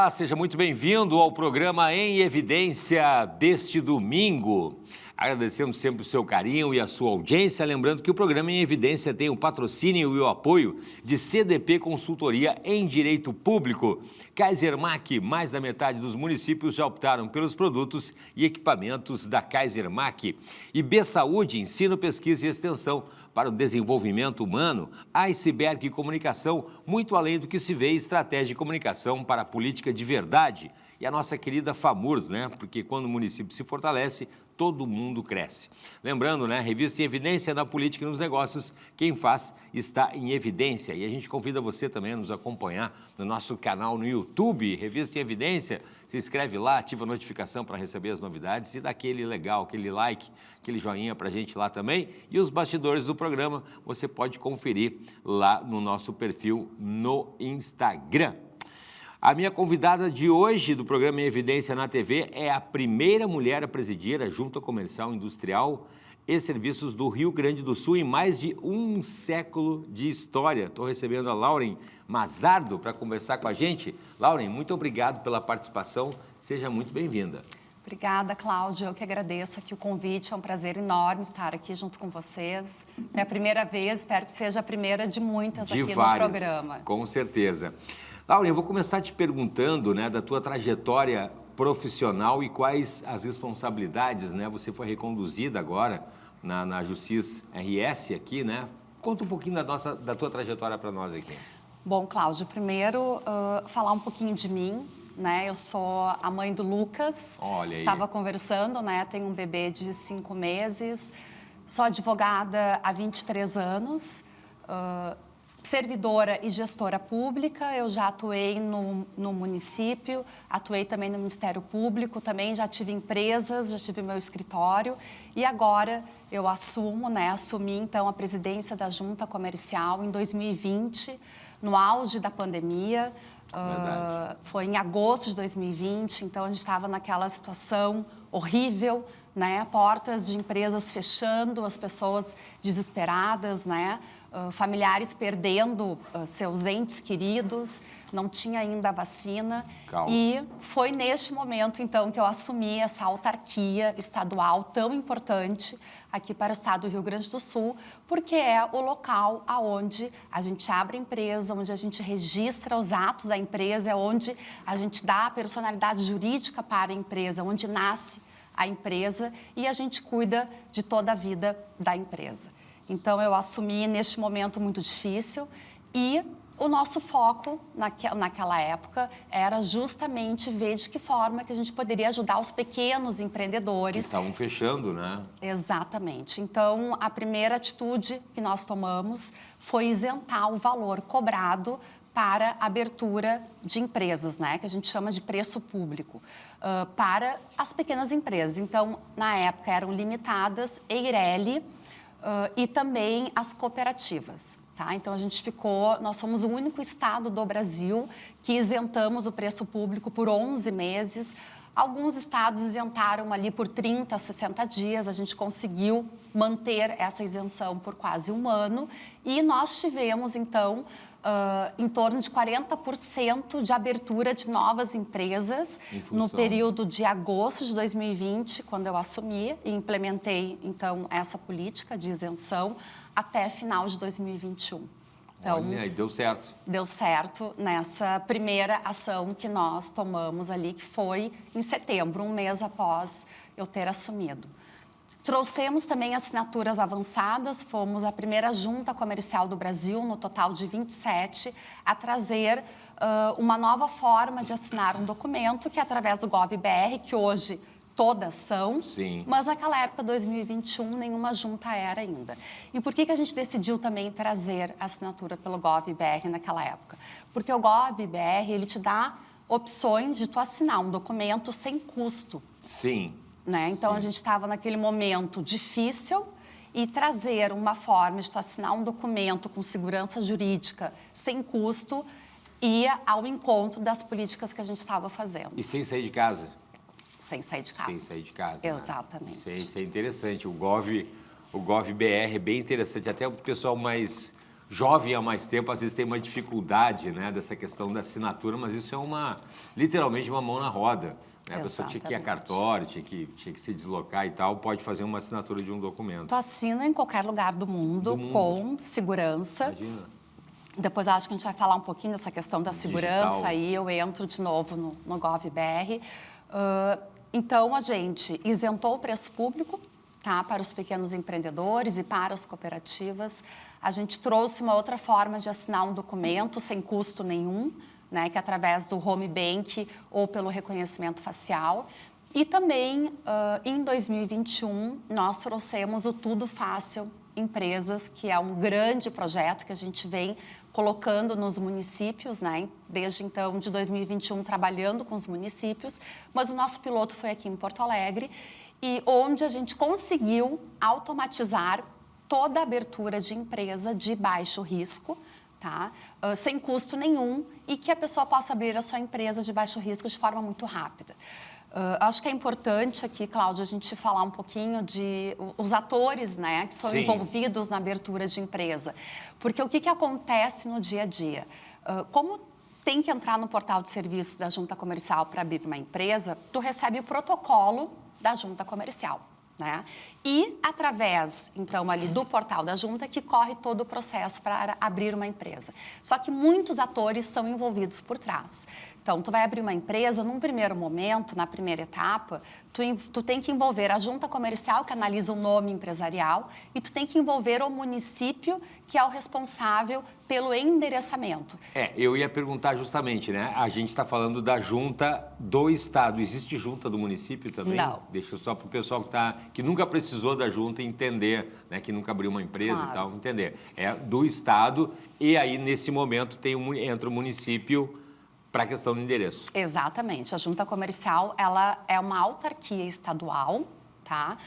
Olá, seja muito bem-vindo ao programa Em Evidência deste domingo. Agradecemos sempre o seu carinho e a sua audiência, lembrando que o programa Em Evidência tem o patrocínio e o apoio de CDP Consultoria em Direito Público. Kaisermac, mais da metade dos municípios já optaram pelos produtos e equipamentos da Kaisermac. E B Saúde, ensino, pesquisa e extensão para o desenvolvimento humano, Iceberg Comunicação, muito além do que se vê, estratégia de comunicação para a política de verdade. E a nossa querida FAMURS, né? Porque quando o município se fortalece, todo mundo cresce. Lembrando, né? Revista Em Evidência na política e nos negócios, quem faz está em evidência. E a gente convida você também a nos acompanhar no nosso canal no YouTube, Revista Em Evidência. Se inscreve lá, ativa a notificação para receber as novidades e dá aquele legal, aquele like, aquele joinha para a gente lá também. E os bastidores do programa você pode conferir lá no nosso perfil no Instagram. A minha convidada de hoje do programa Em Evidência na TV é a primeira mulher a presidir a Junta Comercial, Industrial e Serviços do Rio Grande do Sul em mais de um século de história. Estou recebendo a Lauren Mazardo para conversar com a gente. Lauren, muito obrigado pela participação, seja muito bem-vinda. Obrigada, Cláudia. Eu que agradeço aqui o convite. É um prazer enorme estar aqui junto com vocês. É a primeira vez, espero que seja a primeira de muitas aqui no programa. Com certeza. Lauren, eu vou começar te perguntando, né, da tua trajetória profissional e quais as responsabilidades, né? Você foi reconduzida agora na Justiça RS aqui, né? Conta um pouquinho da tua trajetória para nós aqui. Bom, Cláudia, primeiro falar um pouquinho de mim, né? Eu sou a mãe do Lucas. Olha aí. Estava conversando, né? Tenho um bebê de 5 meses. Sou advogada há 23 anos. Servidora e gestora pública, eu já atuei no município, atuei também no Ministério Público, também já tive empresas, já tive meu escritório e agora eu assumi então a presidência da Junta Comercial em 2020, no auge da pandemia, foi em agosto de 2020, então a gente estava naquela situação horrível, né? Portas de empresas fechando, as pessoas desesperadas, né? Familiares perdendo seus entes queridos, não tinha ainda a vacina. Caos. E foi neste momento, então, que eu assumi essa autarquia estadual tão importante aqui para o estado do Rio Grande do Sul, porque é o local aonde a gente abre a empresa, onde a gente registra os atos da empresa, é onde a gente dá a personalidade jurídica para a empresa, onde nasce a empresa e a gente cuida de toda a vida da empresa. Então, eu assumi neste momento muito difícil e o nosso foco naquela época era justamente ver de que forma que a gente poderia ajudar os pequenos empreendedores. Que estavam fechando, né? Exatamente. Então, a primeira atitude que nós tomamos foi isentar o valor cobrado para abertura de empresas, né, que a gente chama de preço público, para as pequenas empresas. Então, na época, eram limitadas Eireli, e também as cooperativas, tá? Então, nós somos o único estado do Brasil que isentamos o preço público por 11 meses. Alguns estados isentaram ali por 30, 60 dias, a gente conseguiu manter essa isenção por quase um ano e nós tivemos, então, em torno de 40% de abertura de novas empresas no período de agosto de 2020, quando eu assumi e implementei, então, essa política de isenção até final de 2021. Então, olha, e deu certo. Deu certo nessa primeira ação que nós tomamos ali, que foi em setembro, um mês após eu ter assumido. Trouxemos também assinaturas avançadas, fomos a primeira junta comercial do Brasil, no total de 27, a trazer uma nova forma de assinar um documento, que é através do GovBR, que hoje todas são, sim, mas naquela época, 2021, nenhuma junta era ainda. E por que a gente decidiu também trazer a assinatura pelo GovBR naquela época? Porque o GovBR, ele te dá opções de tu assinar um documento sem custo. Sim. Né? Então, sim, a gente estava naquele momento difícil e trazer uma forma de tu assinar um documento com segurança jurídica sem custo ia ao encontro das políticas que a gente estava fazendo. E sem sair de casa? Sem sair de casa. Sem sair de casa. Exatamente. Né? Isso é interessante. O GovBR é bem interessante. Até o pessoal mais jovem há mais tempo, às vezes tem uma dificuldade, né, dessa questão da assinatura, mas isso é literalmente uma mão na roda. Né? A pessoa tinha que ir a cartório, tinha que se deslocar e tal, pode fazer uma assinatura de um documento. Tu assina em qualquer lugar do mundo. Com segurança. Imagina. Depois acho que a gente vai falar um pouquinho dessa questão da segurança, Digital. aí eu entro de novo no GovBR. Então, a gente isentou o preço público, tá, para os pequenos empreendedores e para as cooperativas. A gente trouxe uma outra forma de assinar um documento sem custo nenhum, né, que é através do home bank ou pelo reconhecimento facial. E também, em 2021, nós trouxemos o Tudo Fácil Empresas, que é um grande projeto que a gente vem colocando nos municípios, né? Desde então, de 2021, trabalhando com os municípios, mas o nosso piloto foi aqui em Porto Alegre, e onde a gente conseguiu automatizar toda a abertura de empresa de baixo risco, tá? Sem custo nenhum, e que a pessoa possa abrir a sua empresa de baixo risco de forma muito rápida. Acho que é importante aqui, Cláudia, a gente falar um pouquinho de os atores, né, que são Sim. envolvidos na abertura de empresa. Porque o que acontece no dia a dia? Como tem que entrar no portal de serviços da Junta Comercial para abrir uma empresa, tu recebe o protocolo da Junta Comercial, né? E através, então, ali do portal da Junta que corre todo o processo para abrir uma empresa. Só que muitos atores são envolvidos por trás. Então, tu vai abrir uma empresa, num primeiro momento, na primeira etapa, tu tem que envolver a Junta Comercial, que analisa o nome empresarial, e tu tem que envolver o município, que é o responsável pelo endereçamento. Eu ia perguntar justamente, né? A gente está falando da junta do Estado. Existe junta do município também? Não. Deixa só para o pessoal que nunca precisou da junta entender, né? Que nunca abriu uma empresa Claro. e tal, entender. É do Estado e aí, nesse momento, entra o município para a questão do endereço. Exatamente. A Junta Comercial, ela é uma autarquia estadual, tá?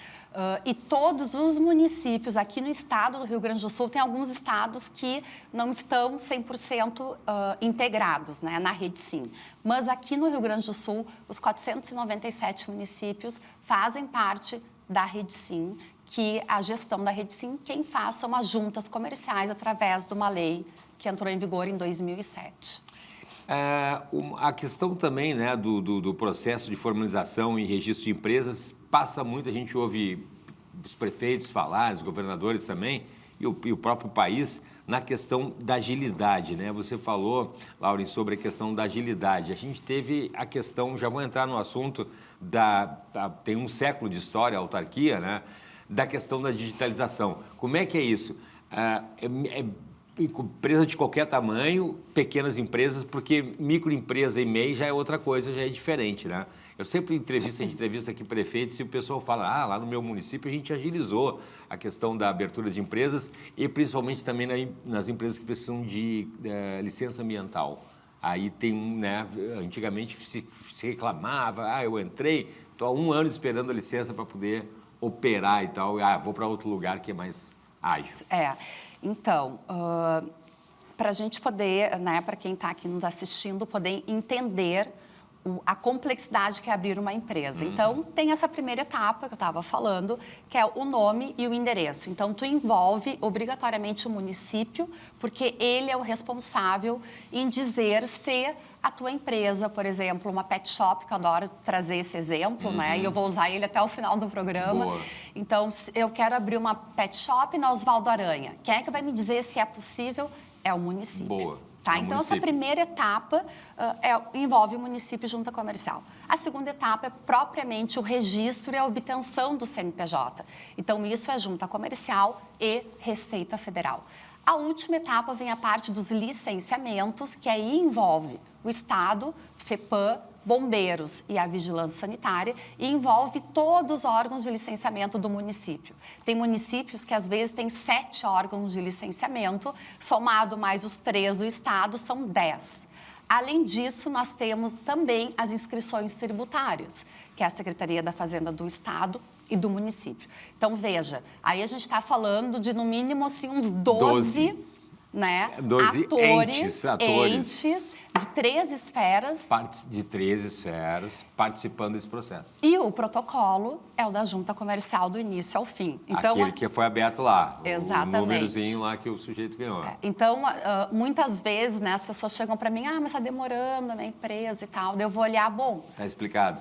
E todos os municípios aqui no estado do Rio Grande do Sul, tem alguns estados que não estão 100% integrados, né, na Rede Sim. Mas aqui no Rio Grande do Sul, os 497 municípios fazem parte da Rede Sim, que a gestão da Rede Sim, quem faz são as juntas comerciais através de uma lei que entrou em vigor em 2007. A questão também, né, do processo de formalização e registro de empresas passa muito, a gente ouve os prefeitos falarem, os governadores também, e o próprio país, na questão da agilidade, né? Você falou, Lauren, sobre a questão da agilidade. A gente teve a questão, já vou entrar no assunto, tem um século de história, a autarquia, né, da questão da digitalização. Como é que é isso? Empresa de qualquer tamanho, pequenas empresas, porque microempresa e MEI já é outra coisa, já é diferente, né? Eu sempre entrevista aqui prefeitos e o pessoal fala, lá no meu município a gente agilizou a questão da abertura de empresas e principalmente também nas empresas que precisam de licença ambiental. Aí tem, né, antigamente se reclamava, eu entrei, estou há 1 ano esperando a licença para poder operar e tal, vou para outro lugar que é mais ágil. Então, para a gente poder, né, para quem está aqui nos assistindo, poder entender a complexidade que é abrir uma empresa. Então, tem essa primeira etapa que eu estava falando, que é o nome e o endereço. Então, tu envolve obrigatoriamente o município, porque ele é o responsável em dizer se a tua empresa, por exemplo, uma pet shop, que eu adoro trazer esse exemplo, né? E eu vou usar ele até o final do programa. Boa. Então, eu quero abrir uma pet shop na Osvaldo Aranha. Quem é que vai me dizer se é possível? É o município. Boa. Tá? É o Então, município. essa primeira etapa envolve o município e junta comercial. A segunda etapa é propriamente o registro e a obtenção do CNPJ. Então, isso é junta comercial e Receita Federal. A última etapa vem a parte dos licenciamentos, que aí envolve o Estado, FEPAM, bombeiros e a vigilância sanitária, e envolve todos os órgãos de licenciamento do município. Tem municípios que, às vezes, têm 7 órgãos de licenciamento, somado mais os 3 do Estado, são 10. Além disso, nós temos também as inscrições tributárias, que é a Secretaria da Fazenda do Estado e do município. Então, veja, aí a gente está falando de, no mínimo, assim, uns 12 né, 12 atores. entes de 13 esferas. De 13 esferas participando desse processo. E o protocolo é o da junta comercial do início ao fim. Então, aquele que foi aberto lá. Exatamente. O númerozinho lá que o sujeito ganhou. Então, muitas vezes, né, as pessoas chegam para mim, mas está demorando a minha empresa e tal. Daí eu vou olhar, bom... Está explicado.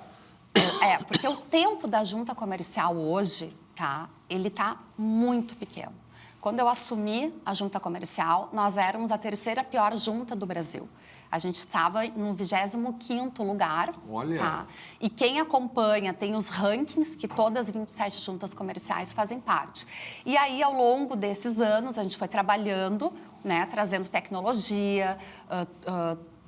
Porque o tempo da junta comercial hoje, tá, ele está muito pequeno. Quando eu assumi a junta comercial, nós éramos a terceira pior junta do Brasil. A gente estava no 25º lugar. Olha! Tá? E quem acompanha tem os rankings que todas as 27 juntas comerciais fazem parte. E aí, ao longo desses anos, a gente foi trabalhando, né, trazendo tecnologia,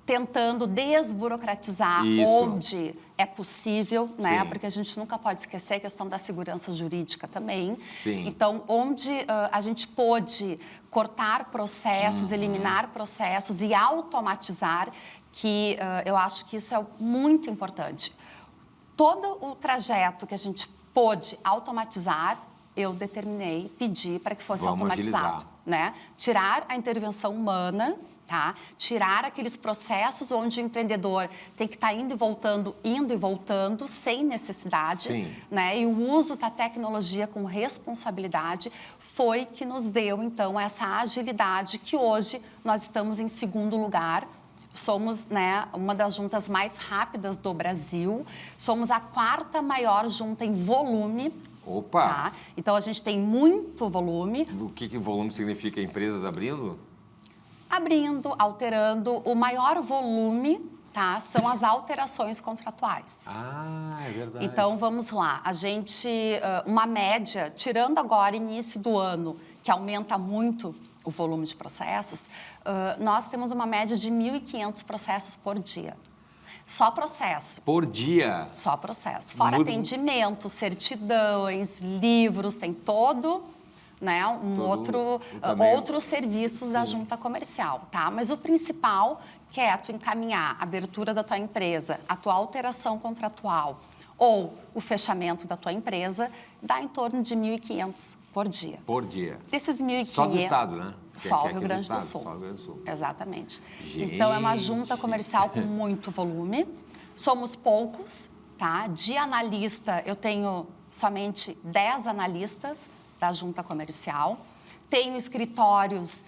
tentando desburocratizar onde é possível, né? Porque a gente nunca pode esquecer a questão da segurança jurídica também. Sim. Então, onde a gente pôde cortar processos, eliminar processos e automatizar, que eu acho que isso é muito importante. Todo o trajeto que a gente pôde automatizar, eu determinei, pedi para que fosse automatizado, né? Tirar a intervenção humana, tá? Tirar aqueles processos onde o empreendedor tem que estar indo e voltando, sem necessidade, né? E o uso da tecnologia com responsabilidade foi que nos deu, então, essa agilidade que hoje nós estamos em 2º lugar. Somos, né, uma das juntas mais rápidas do Brasil, somos a 4ª maior junta em volume. Opa! Tá? Então, a gente tem muito volume. O que volume significa? Empresas abrindo? Abrindo, alterando. O maior volume, tá, são as alterações contratuais. Ah, é verdade. Então, vamos lá. A gente, uma média, tirando agora início do ano, que aumenta muito o volume de processos, nós temos uma média de 1.500 processos por dia. Só processo. Por dia? Só processo. Fora atendimento, certidões, livros, tem todo... né, outros serviços da junta comercial, tá? Mas o principal, que é tu encaminhar a abertura da tua empresa, a tua alteração contratual ou o fechamento da tua empresa, dá em torno de 1.500 por dia. Por dia. Desses 1.500... Só do estado, né? Só o Rio Grande do Sul. Só o Rio Grande do Sul. Exatamente. Gente. Então, é uma junta comercial com muito volume. Somos poucos, tá? De analista, eu tenho somente 10 analistas da junta comercial. Tenho escritórios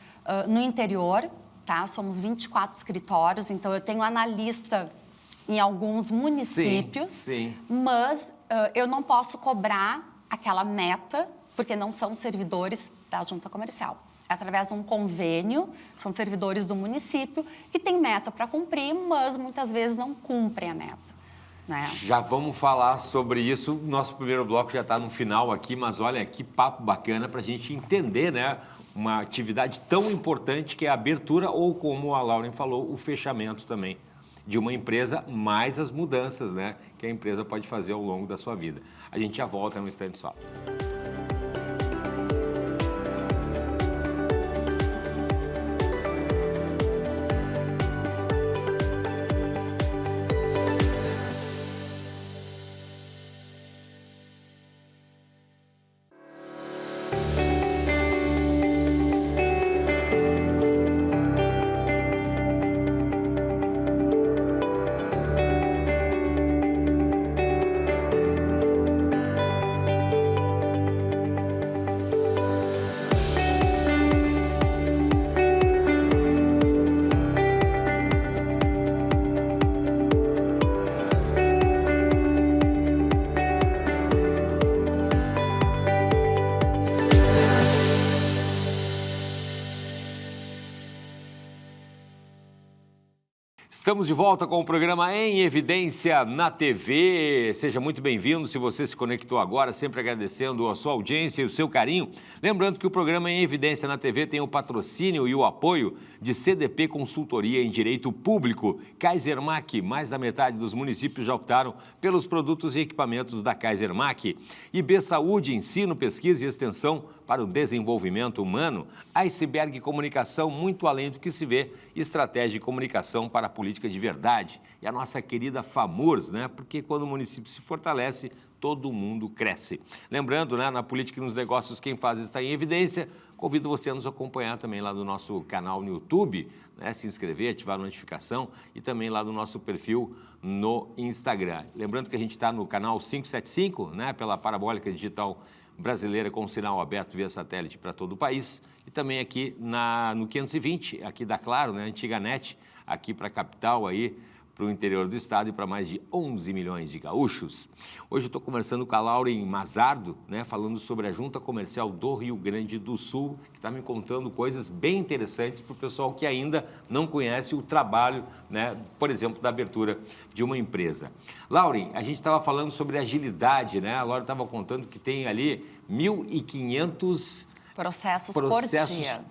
no interior, tá? Somos 24 escritórios, então eu tenho analista em alguns municípios, mas eu não posso cobrar aquela meta, porque não são servidores da junta comercial. É através de um convênio, são servidores do município que têm meta para cumprir, mas muitas vezes não cumprem a meta. Né? Já vamos falar sobre isso. Nosso primeiro bloco já está no final aqui, mas olha que papo bacana para a gente entender, né? Uma atividade tão importante que é a abertura ou, como a Lauren falou, o fechamento também de uma empresa, mais as mudanças, né, que a empresa pode fazer ao longo da sua vida. A gente já volta num instante só. Estamos de volta com o programa Em Evidência na TV. Seja muito bem-vindo. Se você se conectou agora, sempre agradecendo a sua audiência e o seu carinho. Lembrando que o programa Em Evidência na TV tem o patrocínio e o apoio de CDP Consultoria em Direito Público. Kaisermac, mais da metade dos municípios já optaram pelos produtos e equipamentos da Kaisermac. IB Saúde, ensino, pesquisa e extensão para o desenvolvimento humano. Iceberg Comunicação, muito além do que se vê, estratégia de comunicação para a política política de verdade é a nossa querida FAMURS, né? Porque quando o município se fortalece, todo mundo cresce. Lembrando, né, na política e nos negócios, quem faz está em evidência. Convido você a nos acompanhar também lá no nosso canal no YouTube, né, se inscrever, ativar a notificação e também lá no nosso perfil no Instagram. Lembrando que a gente está no canal 575, né, pela Parabólica Digital Brasileira com sinal aberto via satélite para todo o país e também aqui no 520, aqui da Claro, né, antiga NET, aqui para a capital aí, para o interior do estado e para mais de 11 milhões de gaúchos. Hoje eu estou conversando com a Lauren Mazardo, né, falando sobre a Junta Comercial do Rio Grande do Sul, que está me contando coisas bem interessantes para o pessoal que ainda não conhece o trabalho, né, por exemplo, da abertura de uma empresa. Lauren, a gente estava falando sobre agilidade, né? A Lauren estava contando que tem ali 1.500 processos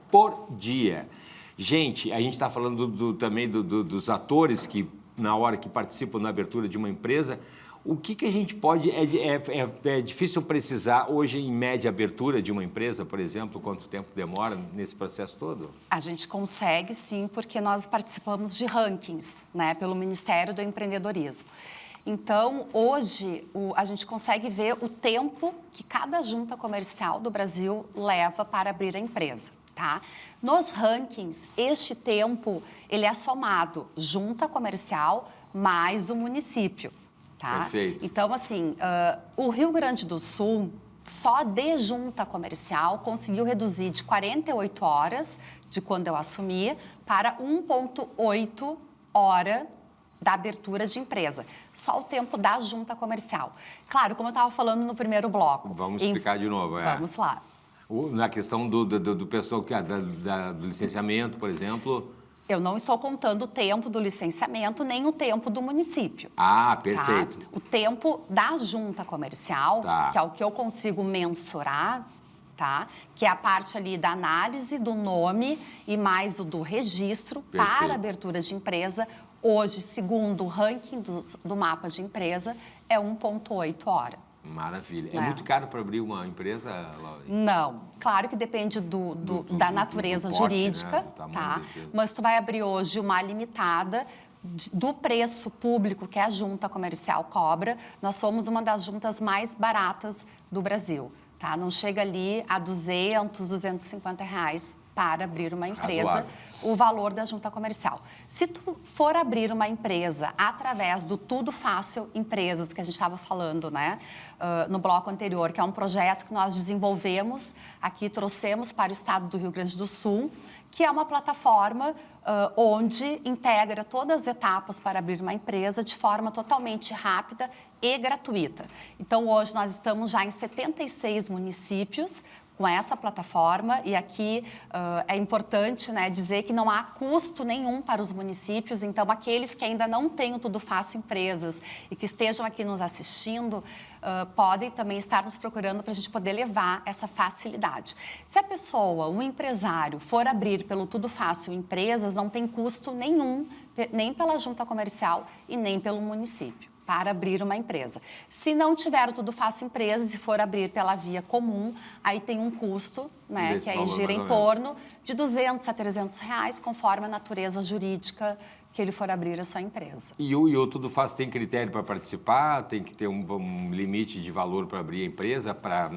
por dia. Gente, a gente está falando também dos atores que, na hora que participam na abertura de uma empresa, o que a gente pode... É difícil precisar hoje, em média, abertura de uma empresa, por exemplo, quanto tempo demora nesse processo todo? A gente consegue, sim, porque nós participamos de rankings, né, pelo Ministério do Empreendedorismo. Então, hoje, a gente consegue ver o tempo que cada junta comercial do Brasil leva para abrir a empresa, tá? Nos rankings, este tempo, ele é somado junta comercial mais o município, tá? Perfeito. Então, assim, o Rio Grande do Sul, só de junta comercial, conseguiu reduzir de 48 horas, de quando eu assumi, para 1,8 hora da abertura de empresa. Só o tempo da junta comercial. Claro, como eu estava falando no primeiro bloco. Vamos explicar de novo. Vamos lá. Na questão do pessoal que do licenciamento, por exemplo... Eu não estou contando o tempo do licenciamento, nem o tempo do município. Ah, perfeito. Tá? O tempo da junta comercial, tá, que é o que eu consigo mensurar, tá? Que é a parte ali da análise do nome e mais o do registro para abertura de empresa. Hoje, segundo o ranking do mapa de empresa, é 1,8 hora. Maravilha. É muito caro para abrir uma empresa, Laura? Não. Claro que depende da natureza do porte, jurídica, né? tá? Mas tu vai abrir hoje uma limitada do preço público que a junta comercial cobra. Nós somos uma das juntas mais baratas do Brasil, tá? Não chega ali a 200, 250 reais para abrir uma empresa. Razoável. O valor da junta comercial. Se tu for abrir uma empresa através do Tudo Fácil Empresas, que a gente estava falando, né, no bloco anterior, que é um projeto que nós desenvolvemos aqui, trouxemos para o estado do Rio Grande do Sul, que é uma plataforma onde integra todas as etapas para abrir uma empresa de forma totalmente rápida e gratuita. Então, hoje nós estamos já em 76 municípios, com essa plataforma, e aqui é importante, né, dizer que não há custo nenhum para os municípios, então aqueles que ainda não têm o Tudo Fácil Empresas e que estejam aqui nos assistindo, podem também estar nos procurando para a gente poder levar essa facilidade. Se a pessoa, um empresário, for abrir pelo Tudo Fácil Empresas, não tem custo nenhum, nem pela junta comercial e nem pelo município, para abrir uma empresa. Se não tiver o Tudo Fácil Empresas e for abrir pela via comum, aí tem um custo, né, que aí gira em torno de 200 a 300 reais, conforme a natureza jurídica que ele for abrir a sua empresa. E o Tudo Fácil tem critério para participar? Tem que ter um limite de valor para abrir a empresa, para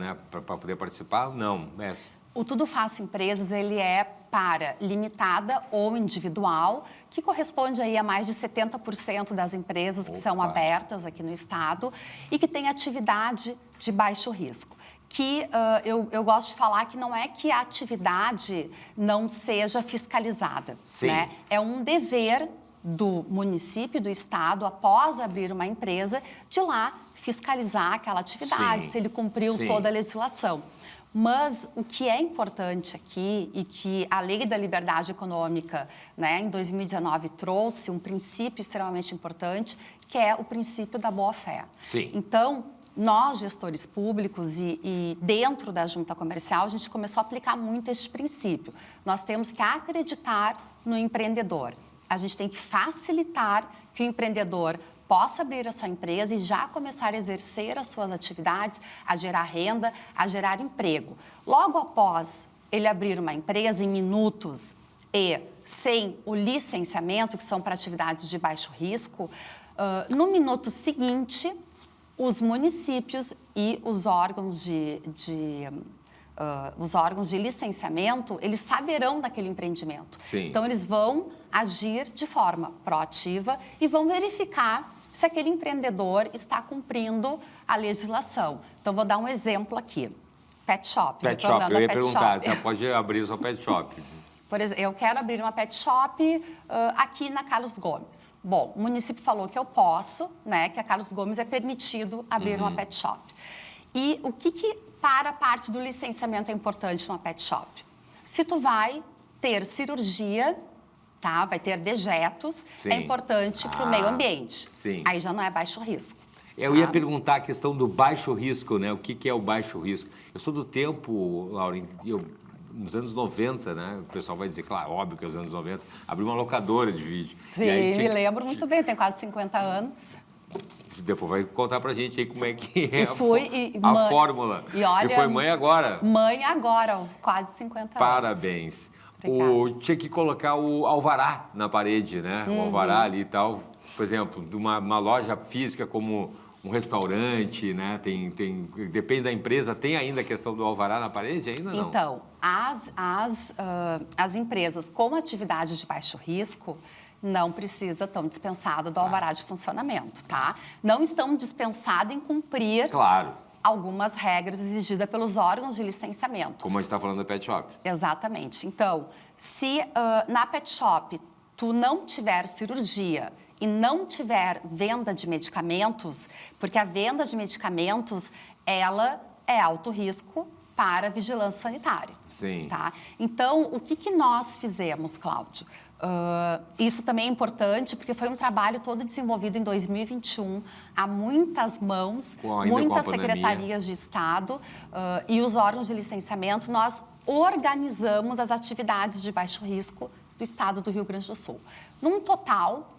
poder participar? Não, O Tudo Fácil Empresas, ele é para limitada ou individual, que corresponde aí a mais de 70% das empresas que são abertas aqui no estado e que tem atividade de baixo risco. Que eu gosto de falar que não é que a atividade não seja fiscalizada, né? É um dever do município, do estado, após abrir uma empresa, de lá fiscalizar aquela atividade, se ele cumpriu toda a legislação. Mas o que é importante aqui e que a Lei da Liberdade Econômica, né, em 2019, trouxe um princípio extremamente importante, que é o princípio da boa-fé. Então, nós, gestores públicos e dentro da junta comercial, a gente começou a aplicar muito este princípio. Nós temos que acreditar no empreendedor. A gente tem que facilitar que o empreendedor possa abrir a sua empresa e já começar a exercer as suas atividades, a gerar renda, a gerar emprego. Logo após ele abrir uma empresa, em minutos, e sem o licenciamento, que são para atividades de baixo risco, no minuto seguinte, os municípios e os órgãos de licenciamento, eles saberão daquele empreendimento. Sim. Então, eles vão agir de forma proativa e vão verificar se aquele empreendedor está cumprindo a legislação. Então, vou dar um exemplo aqui. Pet shop. Pet shop, eu ia perguntar, você pode abrir o seu pet shop. Por exemplo, eu quero abrir uma pet shop aqui na Carlos Gomes. Bom, o município falou que eu posso, né, que a Carlos Gomes é permitido abrir uma pet shop. E o que para a parte do licenciamento é importante numa pet shop? Se tu vai ter cirurgia, tá, vai ter dejetos, Sim. é importante para o meio ambiente. Sim. Aí já não é baixo risco. Eu ia perguntar a questão do baixo risco, né? O que é o baixo risco? Eu sou do tempo, Laura, nos anos 90, né? O pessoal vai dizer, claro, óbvio que é os anos 90, abri uma locadora de vídeo. Sim, me lembro muito bem, tenho quase 50 anos. Depois vai contar pra gente aí como é que é a fórmula. E olha, foi mãe agora? Mãe agora, aos quase 50 Parabéns. Obrigada. Tinha que colocar o alvará na parede, né? O alvará ali e tal. Por exemplo, de uma loja física como um restaurante, né? Depende da empresa, tem ainda a questão do alvará na parede ainda não? Então, as empresas com atividade de baixo risco não estão dispensadas do alvará de funcionamento, tá? Não estão dispensadas em cumprir algumas regras exigidas pelos órgãos de licenciamento. Como a gente está falando da pet shop. Exatamente. Então, se na pet shop tu não tiver cirurgia e não tiver venda de medicamentos, porque a venda de medicamentos, ela é alto risco para a vigilância sanitária. Sim. Tá? Então, o que nós fizemos, Cláudio? Isso também é importante, porque foi um trabalho todo desenvolvido em 2021, há muitas mãos, muitas secretarias de Estado e os órgãos de licenciamento, nós organizamos as atividades de baixo risco do Estado do Rio Grande do Sul. Num total,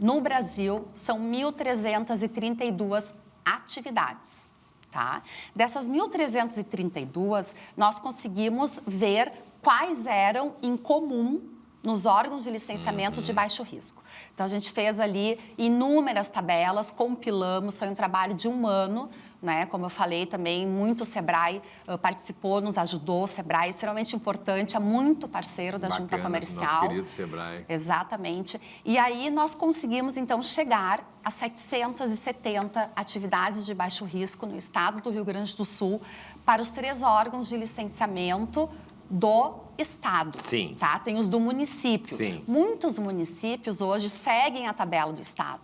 no Brasil, são 1.332 atividades. Tá? Dessas 1.332, nós conseguimos ver quais eram em comum nos órgãos de licenciamento de baixo risco. Então, a gente fez ali inúmeras tabelas, compilamos, foi um trabalho de um ano, né? Como eu falei também, muito o Sebrae participou, nos ajudou, o Sebrae é extremamente importante, é muito parceiro da Junta Comercial. Nosso querido Sebrae. Exatamente. E aí nós conseguimos, então, chegar a 770 atividades de baixo risco no estado do Rio Grande do Sul para os 3 órgãos de licenciamento do Estado. Sim. Tá? Tem os do município. Sim. Muitos municípios hoje seguem a tabela do Estado,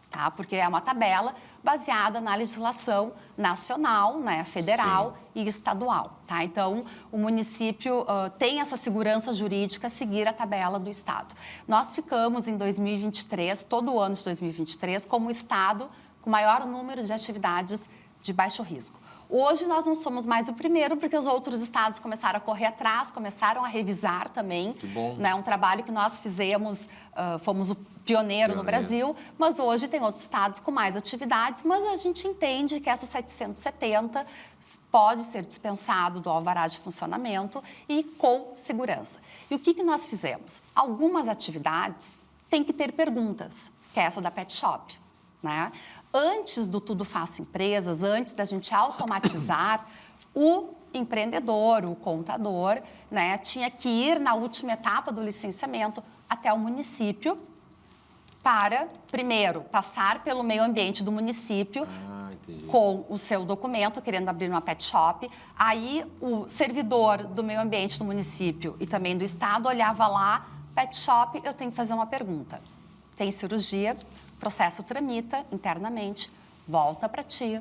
tá? Porque é uma tabela baseada na legislação nacional, né, federal e estadual. Tá? Então, o município tem essa segurança jurídica seguir a tabela do Estado. Nós ficamos em 2023, todo o ano de 2023, como o Estado com maior número de atividades de baixo risco. Hoje nós não somos mais o primeiro, porque os outros estados começaram a correr atrás, começaram a revisar também. Que bom. Né, um trabalho que nós fizemos, fomos o pioneiro no Brasil, mas hoje tem outros estados com mais atividades, mas a gente entende que essas 770 pode ser dispensado do alvará de funcionamento e com segurança. E o que nós fizemos? Algumas atividades têm que ter perguntas, que é essa da pet shop, né? Antes do Tudo Faço Empresas, antes da gente automatizar, o empreendedor, o contador, né, tinha que ir na última etapa do licenciamento até o município para, primeiro, passar pelo meio ambiente do município com o seu documento, querendo abrir uma pet shop. Aí, o servidor do meio ambiente do município e também do estado olhava lá, pet shop, eu tenho que fazer uma pergunta. Tem cirurgia? O processo tramita internamente, volta para ti.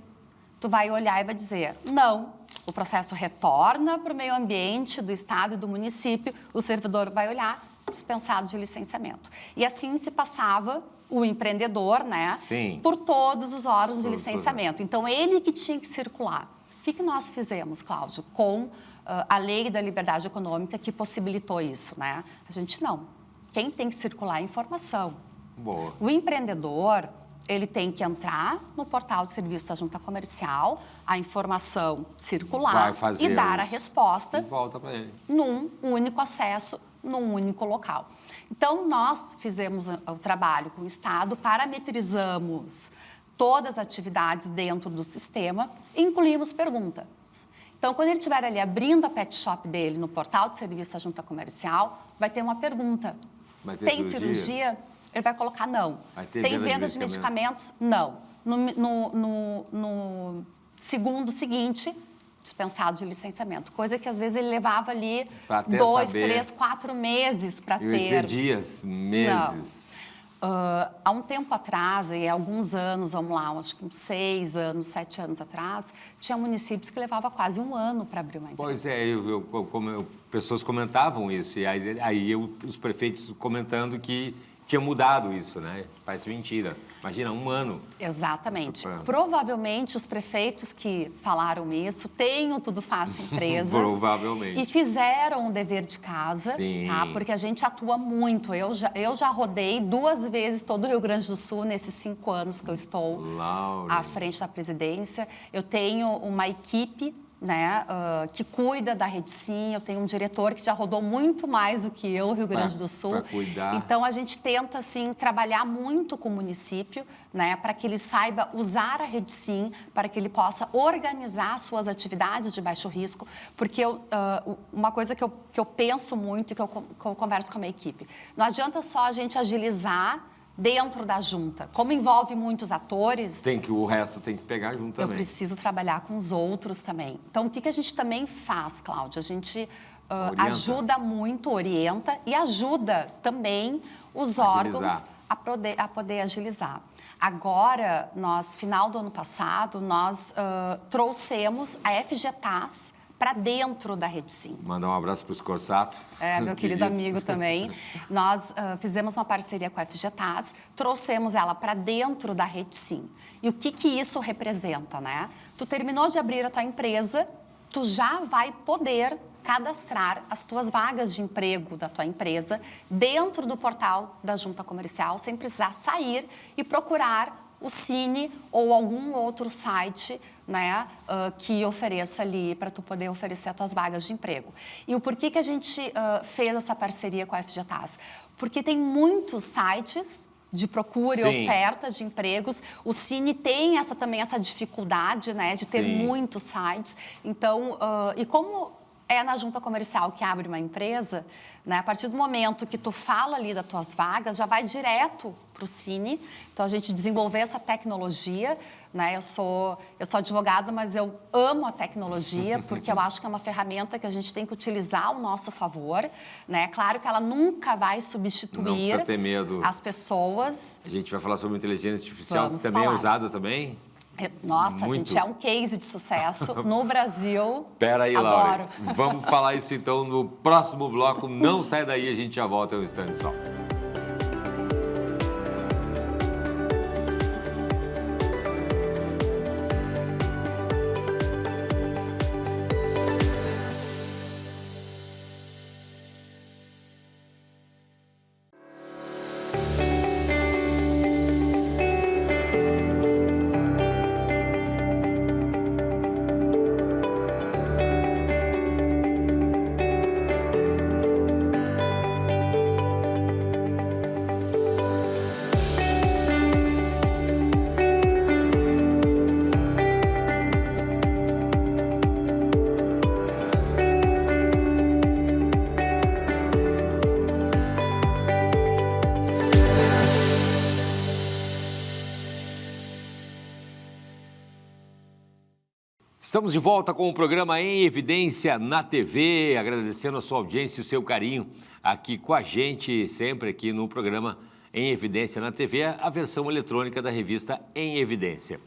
Tu vai olhar e vai dizer, não, o processo retorna para o meio ambiente do estado e do município, o servidor vai olhar, dispensado de licenciamento. E assim se passava o empreendedor, né, Sim. por todos os órgãos de licenciamento. Então, ele que tinha que circular. O que nós fizemos, Cláudio, com a Lei da Liberdade Econômica que possibilitou isso, né? A gente não. Quem tem que circular é a informação. Boa. O empreendedor, ele tem que entrar no portal de serviços da Junta Comercial, a informação circular e dar a resposta e volta para ele. num único acesso num único local. Então, nós fizemos o trabalho com o Estado, parametrizamos todas as atividades dentro do sistema e incluímos perguntas. Então, quando ele estiver ali abrindo a pet shop dele no portal de serviço da junta comercial, vai ter uma pergunta. Tem cirurgia? Ele vai colocar não. Tem venda de medicamentos? Não. No segundo seguinte, dispensado de licenciamento. Coisa que, às vezes, ele levava ali 2, 3, 4 meses para ter. Eu ia dizer dias, meses. Há um tempo atrás, e há alguns anos, vamos lá, acho que uns 6 anos, 7 anos atrás, tinha municípios que levava quase 1 ano para abrir uma empresa. Pois é, pessoas comentavam isso, e aí os prefeitos comentando que tinha mudado isso, né? Parece mentira. Imagina, 1 ano. Exatamente. Provavelmente os prefeitos que falaram isso têm o Tudo Fácil Empresas. Provavelmente. E fizeram o dever de casa, tá? Porque a gente atua muito. Eu já rodei 2 vezes todo o Rio Grande do Sul nesses 5 anos que eu estou à frente da presidência. Eu tenho uma equipe, né, que cuida da Rede Sim. Eu tenho um diretor que já rodou muito mais do que eu, Rio Grande do Sul. Para cuidar. Então, a gente tenta, assim, trabalhar muito com o município, né, para que ele saiba usar a Rede Sim, para que ele possa organizar suas atividades de baixo risco, porque uma coisa que eu penso muito e que eu converso com a minha equipe, não adianta só a gente agilizar dentro da junta. Como envolve muitos atores... O resto tem que pegar junto também. Eu preciso trabalhar com os outros também. Então, o que a gente também faz, Cláudia? A gente ajuda muito, orienta e ajuda também os órgãos a poder agilizar. Agora, final do ano passado, nós trouxemos a FGTAS para dentro da Rede Sim. Mandar um abraço para o Scorsato. Meu querido amigo também. Nós fizemos uma parceria com a FGTAS, trouxemos ela para dentro da Rede Sim. E o que isso representa, né? Tu terminou de abrir a tua empresa, tu já vai poder cadastrar as tuas vagas de emprego da tua empresa dentro do portal da Junta Comercial, sem precisar sair e procurar o Cine ou algum outro site, né, que ofereça ali para tu poder oferecer as tuas vagas de emprego. E o porquê que a gente fez essa parceria com a FGTAS? Porque tem muitos sites de procura e oferta de empregos. O Cine tem também essa dificuldade, né, de ter muitos sites. Então, e como é na junta comercial que abre uma empresa, né, a partir do momento que tu fala ali das tuas vagas, já vai direto para o Cine. Então, a gente desenvolveu essa tecnologia, né? Eu sou advogada, mas eu amo a tecnologia, porque eu acho que é uma ferramenta que a gente tem que utilizar ao nosso favor, né? Claro que ela nunca vai substituir as pessoas. A gente vai falar sobre inteligência artificial, que também é usada também. Nossa, a gente é um case de sucesso no Brasil. Pera aí, Laura. Vamos falar isso então no próximo bloco. Não sai daí, a gente já volta em um instante só. Estamos de volta com o programa Em Evidência na TV, agradecendo a sua audiência e o seu carinho aqui com a gente, sempre aqui no programa Em Evidência na TV, a versão eletrônica da revista Em Evidência.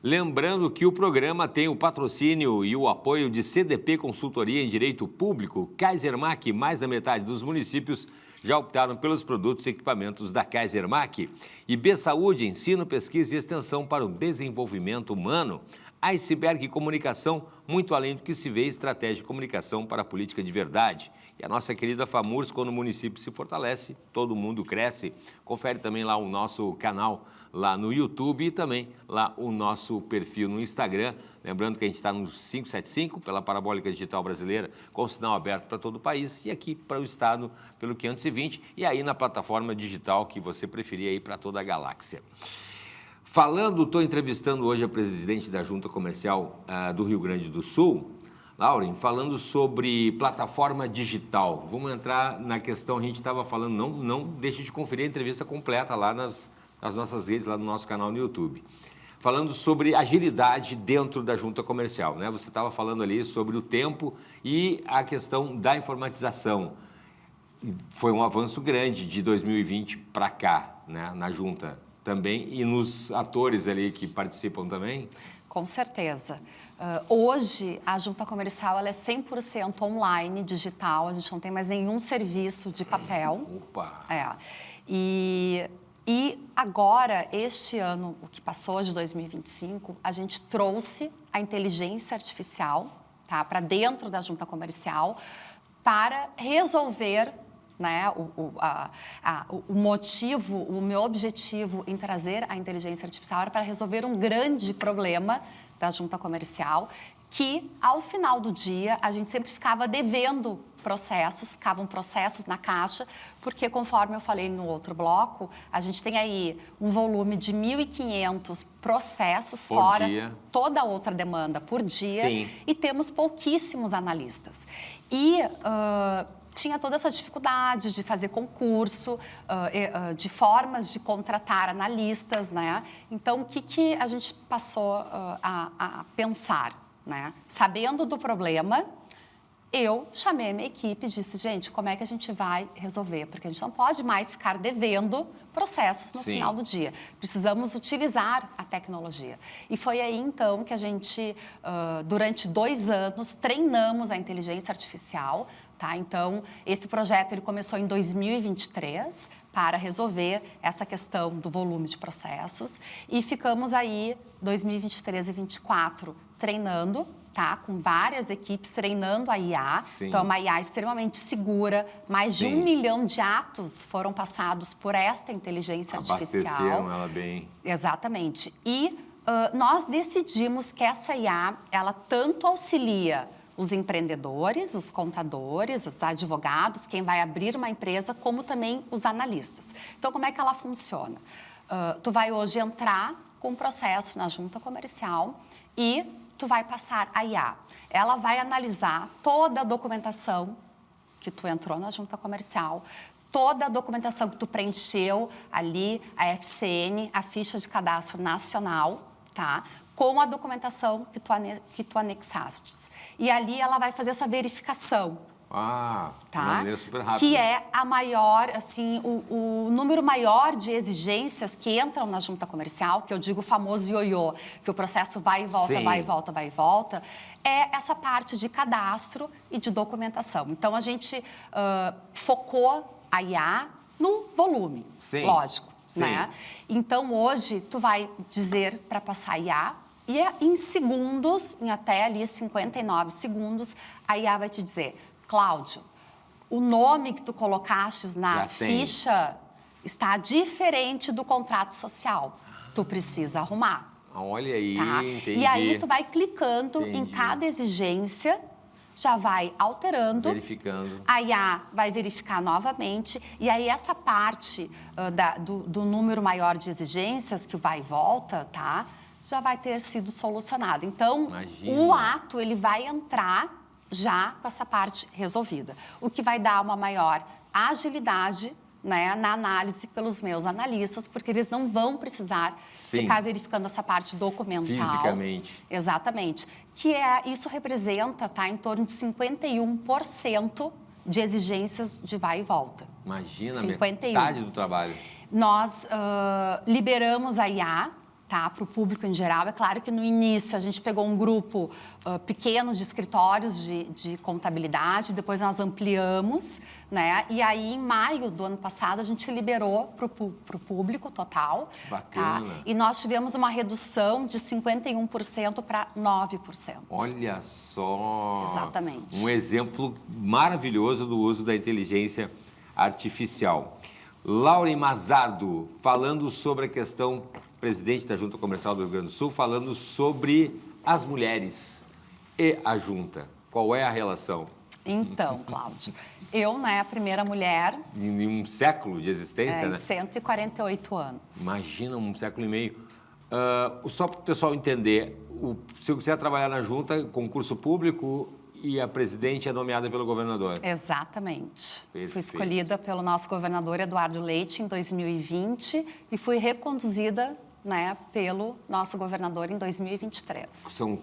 Lembrando que o programa tem o patrocínio e o apoio de CDP Consultoria em Direito Público, Kaisermac, mais da metade dos municípios já optaram pelos produtos e equipamentos da Kaisermac. E B Saúde, ensino, pesquisa e extensão para o desenvolvimento humano. Iceberg Comunicação, muito além do que se vê, estratégia de comunicação para a política de verdade. E a nossa querida FAMURS, quando o município se fortalece, todo mundo cresce. Confere também lá o nosso canal lá no YouTube e também lá o nosso perfil no Instagram. Lembrando que a gente está no 575, pela Parabólica Digital Brasileira, com sinal aberto para todo o país e aqui para o estado pelo 520 e aí na plataforma digital que você preferir aí para toda a galáxia. Estou entrevistando hoje a presidente da Junta Comercial do Rio Grande do Sul, Lauren, falando sobre plataforma digital. Vamos entrar na questão, a gente estava falando, não deixe de conferir a entrevista completa lá nas nossas redes, lá no nosso canal no YouTube. Falando sobre agilidade dentro da Junta Comercial, né? Você estava falando ali sobre o tempo e a questão da informatização. Foi um avanço grande de 2020 para cá, né, na Junta também e nos atores ali que participam também? Com certeza. Hoje, a Junta Comercial ela é 100% online, digital, a gente não tem mais nenhum serviço de papel. Opa! E agora, este ano, o que passou de 2025, a gente trouxe a inteligência artificial, tá, para dentro da Junta Comercial para resolver, né, o motivo, o meu objetivo em trazer a inteligência artificial era para resolver um grande problema da Junta Comercial, que ao final do dia a gente sempre ficava devendo processos, ficavam processos na caixa, porque conforme eu falei no outro bloco, a gente tem aí um volume de 1.500 processos fora toda outra demanda por dia. Sim. E temos pouquíssimos analistas. E tinha toda essa dificuldade de fazer concurso, de formas de contratar analistas, né? Então, o que a gente passou a pensar, né? Sabendo do problema, eu chamei a minha equipe e disse, gente, como é que a gente vai resolver? Porque a gente não pode mais ficar devendo processos no final do dia. Precisamos utilizar a tecnologia. E foi aí, então, que a gente, durante 2 anos, treinamos a inteligência artificial. Tá? Então, esse projeto ele começou em 2023 para resolver essa questão do volume de processos e ficamos aí 2023 e 2024 treinando, tá? Com várias equipes treinando a IA. Sim. Então, é uma IA extremamente segura. Mais de 1 milhão de atos foram passados por esta inteligência artificial. Abasteceram ela bem. Exatamente. E nós decidimos que essa IA, ela tanto auxilia os empreendedores, os contadores, os advogados, quem vai abrir uma empresa, como também os analistas. Então, como é que ela funciona? Tu vai hoje entrar com um processo na Junta Comercial e tu vai passar a IA. Ela vai analisar toda a documentação que tu entrou na Junta Comercial, toda a documentação que tu preencheu ali, a FCN, a ficha de cadastro nacional, tá? Com a documentação que tu anexaste. E ali ela vai fazer essa verificação. Tá? De maneira super rápida. Que é a maior, assim, o número maior de exigências que entram na Junta Comercial, que eu digo o famoso ioiô, que o processo vai e volta, Sim. vai e volta, vai e volta, é essa parte de cadastro e de documentação. Então, a gente focou a IA no volume, Sim. lógico. Sim. Né? Então, hoje, tu vai dizer para passar a IA, e em segundos, em até ali 59 segundos, a IA vai te dizer, Cláudio, o nome que tu colocaste na ficha está diferente do contrato social. Tu precisa arrumar. Olha aí, tá? entendi. E aí tu vai clicando em cada exigência, já vai alterando. Verificando. A IA vai verificar novamente. E aí essa parte do número maior de exigências, que vai e volta, tá? Já vai ter sido solucionado. Então, Imagina. O ato ele vai entrar já com essa parte resolvida. O que vai dar uma maior agilidade, né, na análise pelos meus analistas, porque eles não vão precisar ficar verificando essa parte documental. Fisicamente. Exatamente. Isso representa, tá, em torno de 51% de exigências de vai e volta. Imagina, 51. Metade do trabalho. Nós liberamos a IA tá? Para o público em geral. É claro que no início a gente pegou um grupo pequeno de escritórios de contabilidade, depois nós ampliamos, né? E aí, em maio do ano passado, a gente liberou para o público total. Bacana. Tá? E nós tivemos uma redução de 51% para 9%. Olha só! Exatamente. Um exemplo maravilhoso do uso da inteligência artificial. Lauren Mazardo, falando sobre a questão, presidente da Junta Comercial do Rio Grande do Sul, falando sobre as mulheres e a Junta. Qual é a relação? Então, Cláudio, eu, né, a primeira mulher... Em um século de existência, né? 148 anos. Imagina, um século e meio. Só para o pessoal entender, se eu quiser trabalhar na Junta, concurso público... E a presidente é nomeada pelo governador. Exatamente. Perfeito. Fui escolhida pelo nosso governador Eduardo Leite em 2020 e fui reconduzida, né, pelo nosso governador em 2023. São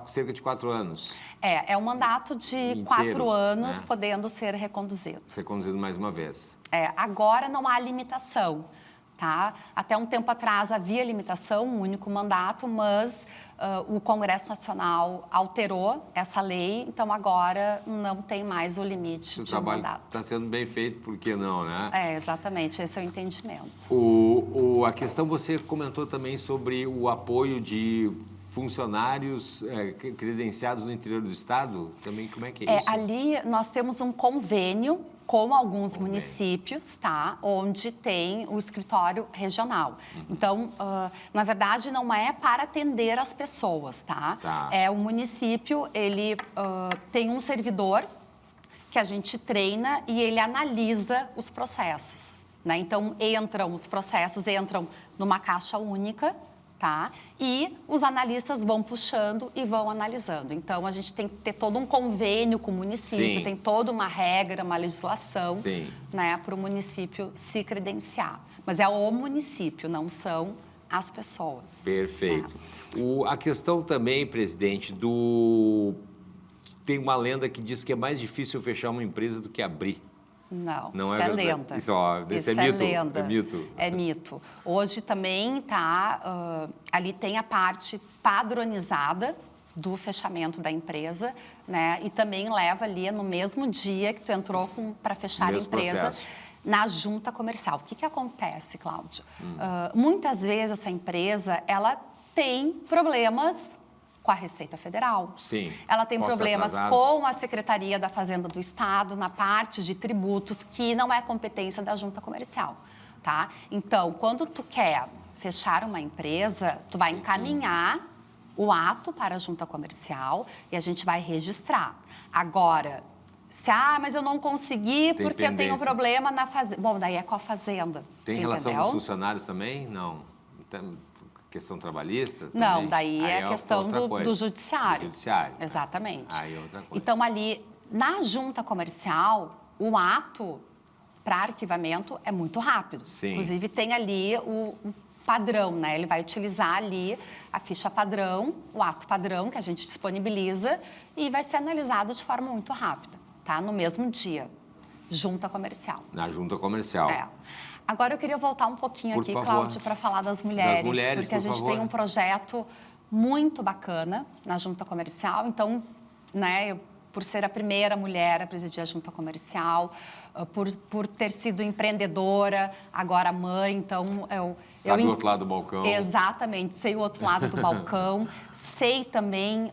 cerca de 4 anos. É um mandato de Inteiro, 4 anos, né? Podendo ser reconduzido. Ser conduzido mais uma vez. Agora não há limitação. Tá? Até um tempo atrás havia limitação, um único mandato, mas o Congresso Nacional alterou essa lei, então agora não tem mais o limite de mandato. Está sendo bem feito, por que não, né? Exatamente, esse é o entendimento. A questão, você comentou também sobre o apoio de funcionários credenciados no interior do estado, também como é que é isso? Ali nós temos um convênio com alguns municípios, tá? Onde tem o escritório regional. Então, na verdade, não é para atender as pessoas, tá? O município, ele tem um servidor que a gente treina e ele analisa os processos, né? Então, os processos entram numa caixa única, tá? E os analistas vão puxando e vão analisando. Então, a gente tem que ter todo um convênio com o município, tem toda uma regra, uma legislação, né, para o município se credenciar. Mas é o município, não são as pessoas. Perfeito. A questão também, presidente, tem uma lenda que diz que é mais difícil fechar uma empresa do que abrir. Não, isso é lenda. Isso é mito? Lenda. É mito. É mito. Hoje também ali tem a parte padronizada do fechamento da empresa, né? E também leva ali no mesmo dia que tu entrou para fechar a empresa, na junta comercial. O que acontece, Cláudio? Muitas vezes essa empresa, ela tem problemas com a Receita Federal. Sim. Ela tem problemas com a Secretaria da Fazenda do Estado na parte de tributos, que não é competência da Junta Comercial, tá? Então, quando tu quer fechar uma empresa, tu vai encaminhar o ato para a Junta Comercial e a gente vai registrar. Agora, mas eu não consegui porque eu tenho um problema na Fazenda. Bom, daí é com a Fazenda. Tem relação com os funcionários também? Não. Questão trabalhista? Também? Não, daí é a questão do judiciário. Do judiciário. Exatamente. Aí é outra coisa. Então, ali, na junta comercial, o ato para arquivamento é muito rápido. Sim. Inclusive, tem ali o padrão, né? Ele vai utilizar ali a ficha padrão, o ato padrão que a gente disponibiliza e vai ser analisado de forma muito rápida, tá? No mesmo dia. Junta comercial. Na junta comercial. Agora, eu queria voltar um pouquinho aqui, Cláudio, para falar das mulheres, porque a gente tem um projeto muito bacana na Junta Comercial. Então, né, por ser a primeira mulher a presidir a Junta Comercial, por ter sido empreendedora, agora mãe, então... Sabe o outro lado do balcão. Exatamente, sei o outro lado do balcão. Sei também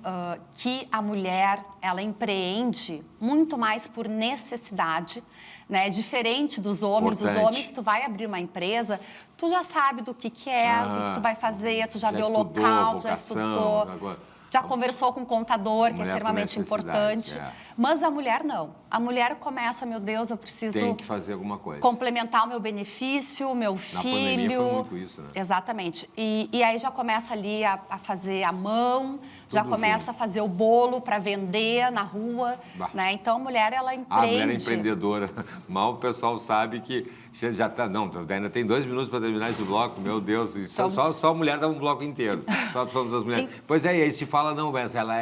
que a mulher, ela empreende muito mais por necessidade, né? Diferente dos homens. Importante. Os homens, tu vai abrir uma empresa, tu já sabe do que é, o que tu vai fazer, tu já viu o local, já estudou, agora, já conversou com o contador, que é extremamente importante. Mas a mulher não. A mulher começa, meu Deus, eu preciso... Tem que fazer alguma coisa. Complementar o meu benefício, o meu filho... Na pandemia foi muito isso, né? Exatamente. E aí já começa ali a fazer a mão, já começa a fazer o bolo para vender na rua, né? Então, a mulher, ela empreende. A mulher é empreendedora. Mal o pessoal sabe que já está... Não, ainda tem 2 minutos para terminar esse bloco, meu Deus. Então, só a mulher dá um bloco inteiro. Só somos as mulheres. Pois é, e aí se fala fala, não, mas ela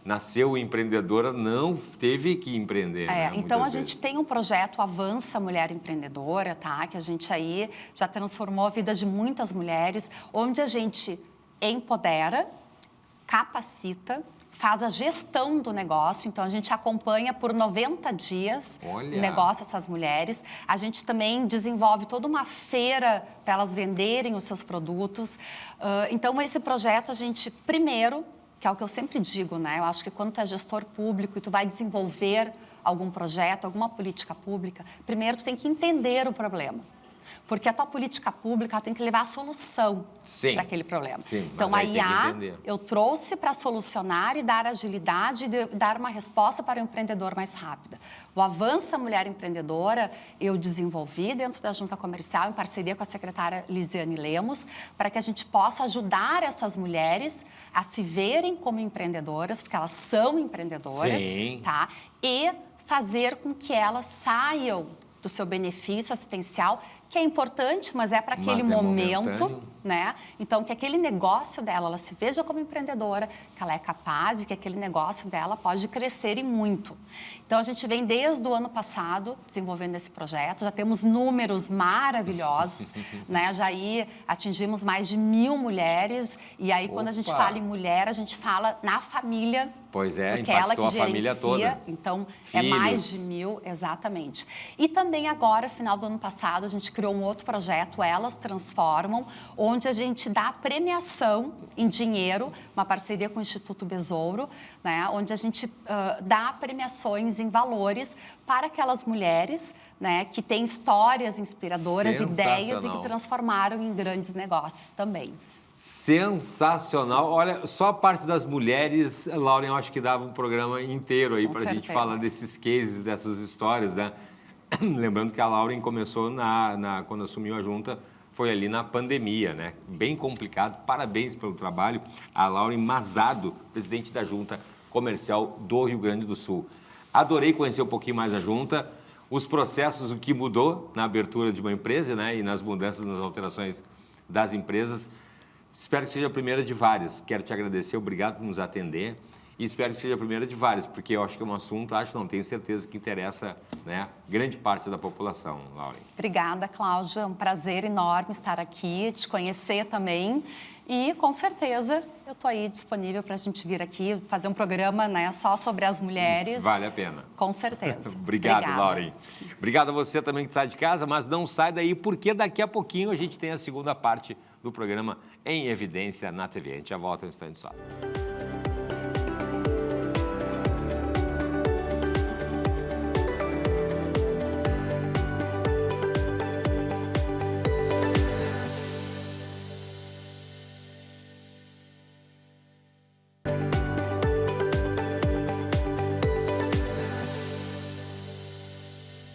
nasceu empreendedora, não teve que empreender. Né, então a vezes. gente tem um projeto Avança Mulher Empreendedora, tá? Que a gente aí já transformou a vida de muitas mulheres, onde a gente empodera, capacita, faz a gestão do negócio, então a gente acompanha por 90 dias o negócio dessas mulheres. A gente também desenvolve toda uma feira para elas venderem os seus produtos. Então, esse projeto a gente, primeiro, que é o que eu sempre digo, né? Eu acho que quando tu é gestor público e tu vai desenvolver algum projeto, alguma política pública, primeiro tu tem que entender o problema. Porque a tua política pública tem que levar a solução para aquele problema. Sim, então, a IA, eu trouxe para solucionar e dar agilidade e dar uma resposta para o empreendedor mais rápida. O Avança Mulher Empreendedora, eu desenvolvi dentro da Junta Comercial, em parceria com a secretária Lisiane Lemos, para que a gente possa ajudar essas mulheres a se verem como empreendedoras, porque elas são empreendedoras, tá? E fazer com que elas saiam do seu benefício assistencial, que é importante, mas é para aquele momento, né? Então, que aquele negócio dela, ela se veja como empreendedora, que ela é capaz e que aquele negócio dela pode crescer e muito. Então, a gente vem desde o ano passado desenvolvendo esse projeto, já temos números maravilhosos, né? Já aí atingimos mais de 1.000 mulheres, e aí quando a gente fala em mulher, a gente fala na família. Pois é, porque ela que a família toda. Então, Filhos. É mais de 1.000, exatamente. E também agora, final do ano passado, a gente criou um outro projeto, Elas Transformam, onde a gente dá premiação em dinheiro, uma parceria com o Instituto Besouro, né, onde a gente dá premiações em valores para aquelas mulheres, né, que têm histórias inspiradoras, ideias e que transformaram em grandes negócios também. Sensacional. Olha, só a parte das mulheres, Lauren, eu acho que dava um programa inteiro aí para a gente falar desses cases, dessas histórias, né? Lembrando que a Lauren começou quando assumiu a junta, foi ali na pandemia, né? Bem complicado. Parabéns pelo trabalho. A Lauren Mazado, presidente da Junta Comercial do Rio Grande do Sul. Adorei conhecer um pouquinho mais a junta, os processos, o que mudou na abertura de uma empresa, né? E nas mudanças, nas alterações das empresas. Espero que seja a primeira de várias. Quero te agradecer, obrigado por nos atender. E espero que seja a primeira de várias, porque eu acho que é um assunto, tenho certeza que interessa, né, grande parte da população, Lauren. Obrigada, Cláudia. É um prazer enorme estar aqui, te conhecer também. E, com certeza, eu estou aí disponível para a gente vir aqui fazer um programa, né, só sobre as mulheres. Vale a pena. Com certeza. Obrigado, Lauren. Obrigado a você também que sai de casa, mas não sai daí, porque daqui a pouquinho a gente tem a segunda parte do programa Em Evidência na TV. A gente já volta um instante só.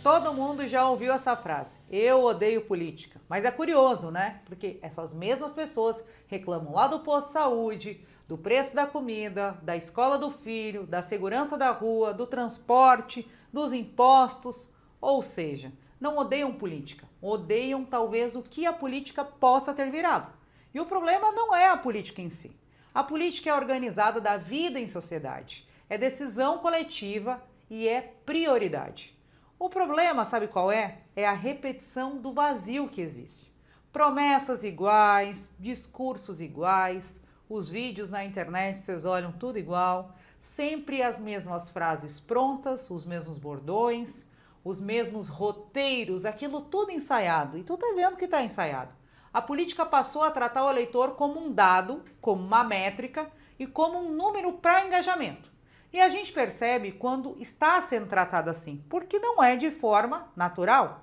Todo mundo já ouviu essa frase, eu odeio política. Mas é curioso, né? Porque essas mesmas pessoas reclamam lá do posto de saúde, do preço da comida, da escola do filho, da segurança da rua, do transporte, dos impostos. Ou seja, não odeiam política, odeiam talvez o que a política possa ter virado. E o problema não é a política em si. A política é organizada da vida em sociedade, é decisão coletiva e é prioridade. O problema, sabe qual é? É a repetição do vazio que existe. Promessas iguais, discursos iguais, os vídeos na internet, vocês olham tudo igual, sempre as mesmas frases prontas, os mesmos bordões, os mesmos roteiros, aquilo tudo ensaiado. E tu tá vendo que tá ensaiado. A política passou a tratar o eleitor como um dado, como uma métrica e como um número para engajamento. E a gente percebe quando está sendo tratado assim, porque não é de forma natural.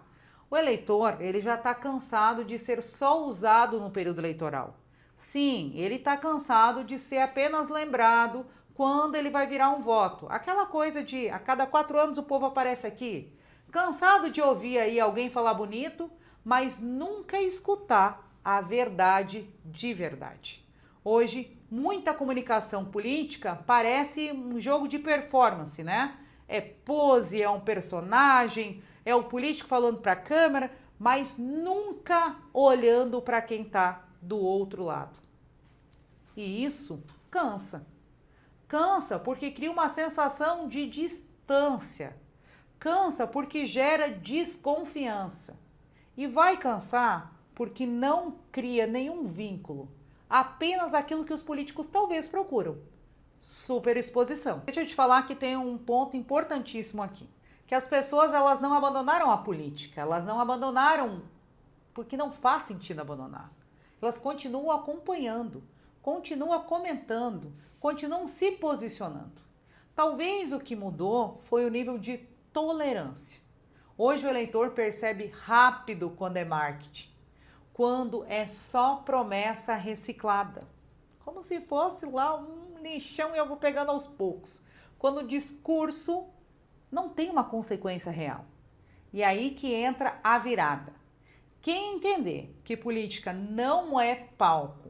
O eleitor, ele já está cansado de ser só usado no período eleitoral. Sim, ele está cansado de ser apenas lembrado quando ele vai virar um voto. Aquela coisa de a cada 4 anos o povo aparece aqui. Cansado de ouvir aí alguém falar bonito, mas nunca escutar a verdade de verdade. Hoje, muita comunicação política parece um jogo de performance, né? É pose, é um personagem, é o político falando para a câmera, mas nunca olhando para quem está do outro lado. E isso cansa. Cansa porque cria uma sensação de distância. Cansa porque gera desconfiança. E vai cansar porque não cria nenhum vínculo. Apenas aquilo que os políticos talvez procuram. Superexposição. Deixa eu te falar que tem um ponto importantíssimo aqui. Que as pessoas, elas não abandonaram a política. Elas não abandonaram porque não faz sentido abandonar. Elas continuam acompanhando, continuam comentando, continuam se posicionando. Talvez o que mudou foi o nível de tolerância. Hoje o eleitor percebe rápido quando é marketing, quando é só promessa reciclada. Como se fosse lá um lixão e eu vou pegando aos poucos. Quando o discurso não tem uma consequência real. E aí que entra a virada. Quem entender que política não é palco,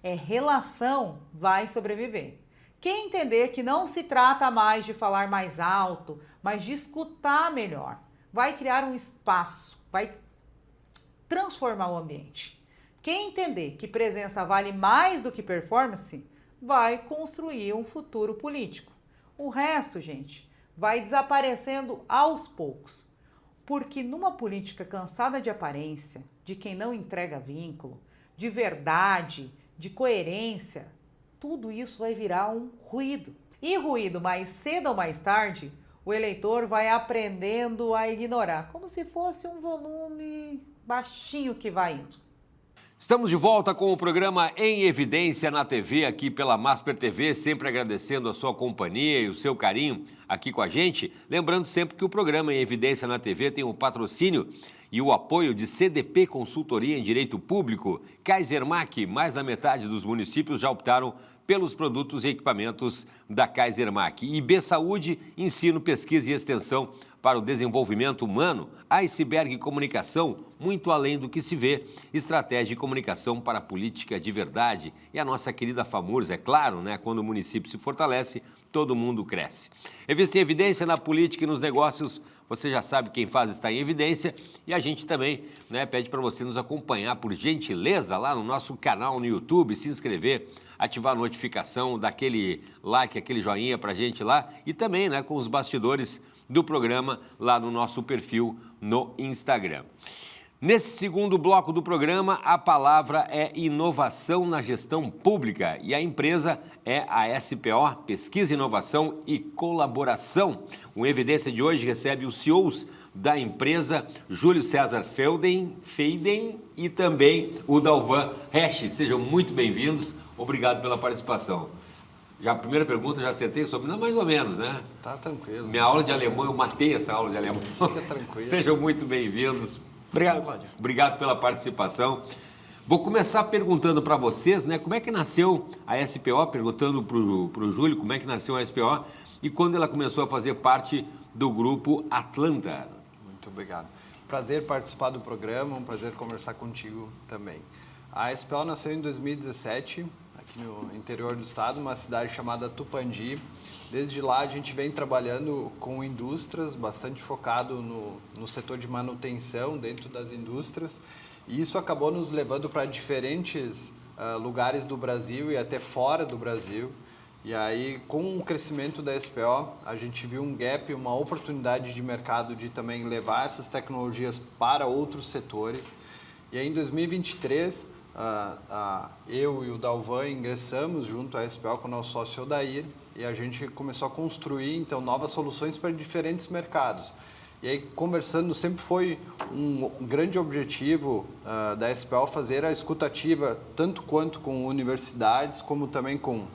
é relação, vai sobreviver. Quem entender que não se trata mais de falar mais alto, mas de escutar melhor, vai criar um espaço, vai transformar o ambiente. Quem entender que presença vale mais do que performance, vai construir um futuro político. O resto, gente, vai desaparecendo aos poucos. Porque numa política cansada de aparência, de quem não entrega vínculo, de verdade, de coerência, tudo isso vai virar um ruído. E ruído, mais cedo ou mais tarde, o eleitor vai aprendendo a ignorar, como se fosse um volume baixinho que vai indo. Estamos de volta com o programa Em Evidência na TV, aqui pela Masper TV, sempre agradecendo a sua companhia e o seu carinho aqui com a gente. Lembrando sempre que o programa Em Evidência na TV tem o patrocínio e o apoio de CDP Consultoria em Direito Público, Kaisermac. Mais da metade dos municípios já optaram pelos produtos e equipamentos da Kaisermac. IB Saúde, ensino, pesquisa e extensão para o desenvolvimento humano. Iceberg Comunicação, muito além do que se vê, estratégia de comunicação para a política de verdade. E a nossa querida FAMURS, é claro, né? Quando o município se fortalece, todo mundo cresce. Revista Em Evidência na política e nos negócios, você já sabe quem faz está em evidência. E a gente também, né, pede para você nos acompanhar, por gentileza, lá no nosso canal no YouTube, se inscrever, ativar a notificação, dar aquele like, aquele joinha para a gente lá. E também, né, com os bastidores do programa lá no nosso perfil no Instagram. Nesse segundo bloco do programa, a palavra é inovação na gestão pública e a empresa é a SPO, Pesquisa, Inovação e Colaboração. O Evidência de hoje recebe os CEOs da empresa, Júlio César Feiden e também o Dalvan Resch. Sejam muito bem-vindos, obrigado pela participação. Já a primeira pergunta, já acertei sobre... Não, mais ou menos, né? Tá tranquilo. Minha aula de alemão, eu matei essa aula de alemão. Fica tranquilo. Sejam muito bem-vindos. Obrigado, Cláudio. Obrigado pela participação. Vou começar perguntando para vocês, né? Como é que nasceu a SPO? Perguntando para o Júlio como é que nasceu a SPO e quando ela começou a fazer parte do grupo Atlanta. Muito obrigado. Prazer participar do programa, um prazer conversar contigo também. A SPO nasceu em 2017, aqui no interior do estado, uma cidade chamada Tupandi. Desde lá a gente vem trabalhando com indústrias, bastante focado no setor de manutenção dentro das indústrias. E isso acabou nos levando para diferentes lugares do Brasil e até fora do Brasil. E aí, com o crescimento da SPO, a gente viu um gap, uma oportunidade de mercado de também levar essas tecnologias para outros setores. E aí, em 2023, eu e o Dalvan ingressamos junto à SPO com o nosso sócio Odair e a gente começou a construir, então, novas soluções para diferentes mercados. E aí, conversando, sempre foi um grande objetivo da SPO fazer a escutativa, tanto quanto com universidades, como também com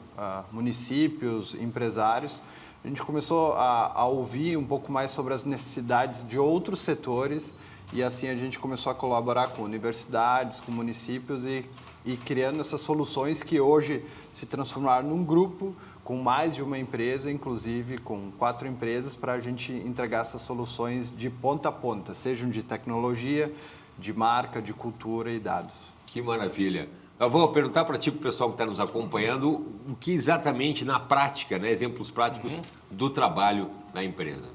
municípios, empresários. A gente começou a ouvir um pouco mais sobre as necessidades de outros setores e assim a gente começou a colaborar com universidades, com municípios e criando essas soluções que hoje se transformaram num grupo com mais de uma empresa, inclusive com 4 empresas, para a gente entregar essas soluções de ponta a ponta, sejam de tecnologia, de marca, de cultura e dados. Que maravilha. Eu vou perguntar para ti, para o pessoal que está nos acompanhando, o que exatamente na prática, né, exemplos práticos do trabalho da empresa.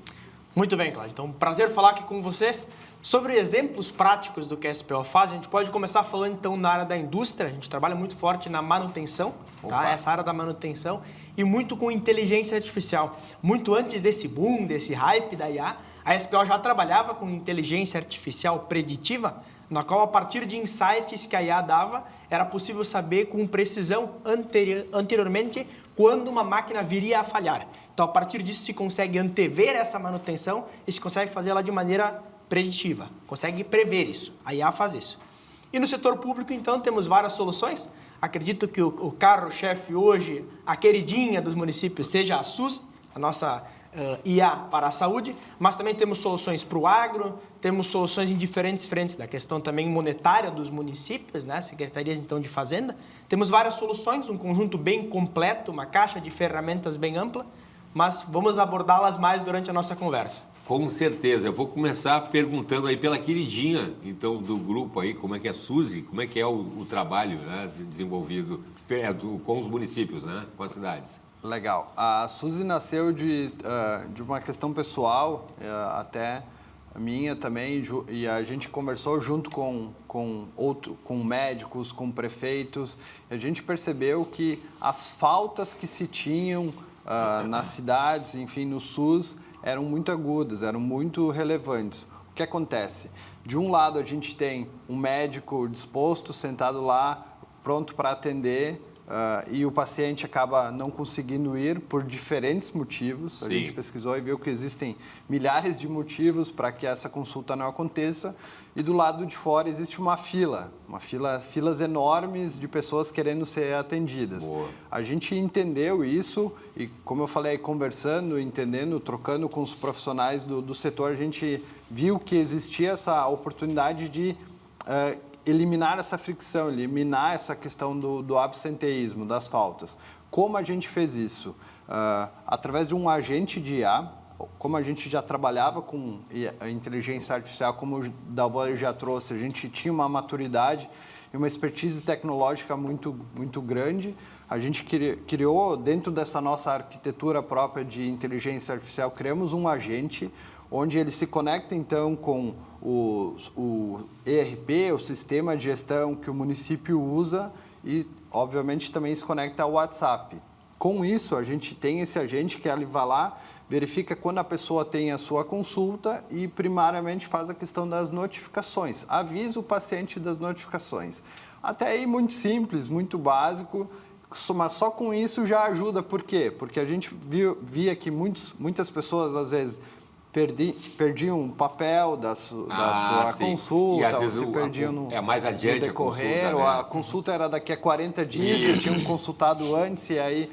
Muito bem, Cláudio. Então, prazer falar aqui com vocês. Sobre exemplos práticos do que a SPO faz, a gente pode começar falando então na área da indústria. A gente trabalha muito forte na manutenção, tá? Essa área da manutenção, e muito com inteligência artificial. Muito antes desse boom, desse hype da IA, a SPO já trabalhava com inteligência artificial preditiva, na qual, a partir de insights que a IA dava, era possível saber com precisão anteriormente quando uma máquina viria a falhar. Então, a partir disso, se consegue antever essa manutenção e se consegue fazer ela de maneira preditiva, consegue prever isso. A IA faz isso. E no setor público, então, temos várias soluções. Acredito que o carro-chefe hoje, a queridinha dos municípios, seja a SUS, a nossa IA para a saúde, mas também temos soluções para o agro, temos soluções em diferentes frentes, da questão também monetária dos municípios, né? Secretarias, então, de Fazenda. Temos várias soluções, um conjunto bem completo, uma caixa de ferramentas bem ampla, mas vamos abordá-las mais durante a nossa conversa. Com certeza. Eu vou começar perguntando aí pela queridinha, então, do grupo aí, como é que é a Suzy, como é que é o trabalho, né, desenvolvido com os municípios, né, com as cidades. Legal. A Suzy nasceu de uma questão pessoal, até minha também, e a gente conversou junto com médicos, com prefeitos, e a gente percebeu que as faltas que se tinham nas cidades, enfim, no SUS, eram muito agudas, eram muito relevantes. O que acontece? De um lado, a gente tem um médico disposto, sentado lá, pronto para atender, e o paciente acaba não conseguindo ir por diferentes motivos. Sim. A gente pesquisou e viu que existem milhares de motivos para que essa consulta não aconteça. E do lado de fora existe filas enormes de pessoas querendo ser atendidas. Boa. A gente entendeu isso e, como eu falei, conversando, entendendo, trocando com os profissionais do setor, a gente viu que existia essa oportunidade de eliminar essa fricção, eliminar essa questão do absenteísmo, das faltas. Como a gente fez isso? Através de um agente de IA, como a gente já trabalhava com a inteligência artificial, como o Dalva já trouxe, a gente tinha uma maturidade e uma expertise tecnológica muito, muito grande. A gente criou, dentro dessa nossa arquitetura própria de inteligência artificial, criamos um agente onde ele se conecta, então, com o ERP, o sistema de gestão que o município usa e, obviamente, também se conecta ao WhatsApp. Com isso, a gente tem esse agente que ele vai lá, verifica quando a pessoa tem a sua consulta e, primariamente, faz a questão das notificações. Avisa o paciente das notificações. Até aí, muito simples, muito básico, mas só com isso já ajuda. Por quê? Porque a gente via que muitas pessoas, às vezes, perdiam um papel da sua consulta, ou se perdiam mais adiante no decorrer, a consulta, né? ou a consulta era daqui a 40 dias, já tinham consultado antes e aí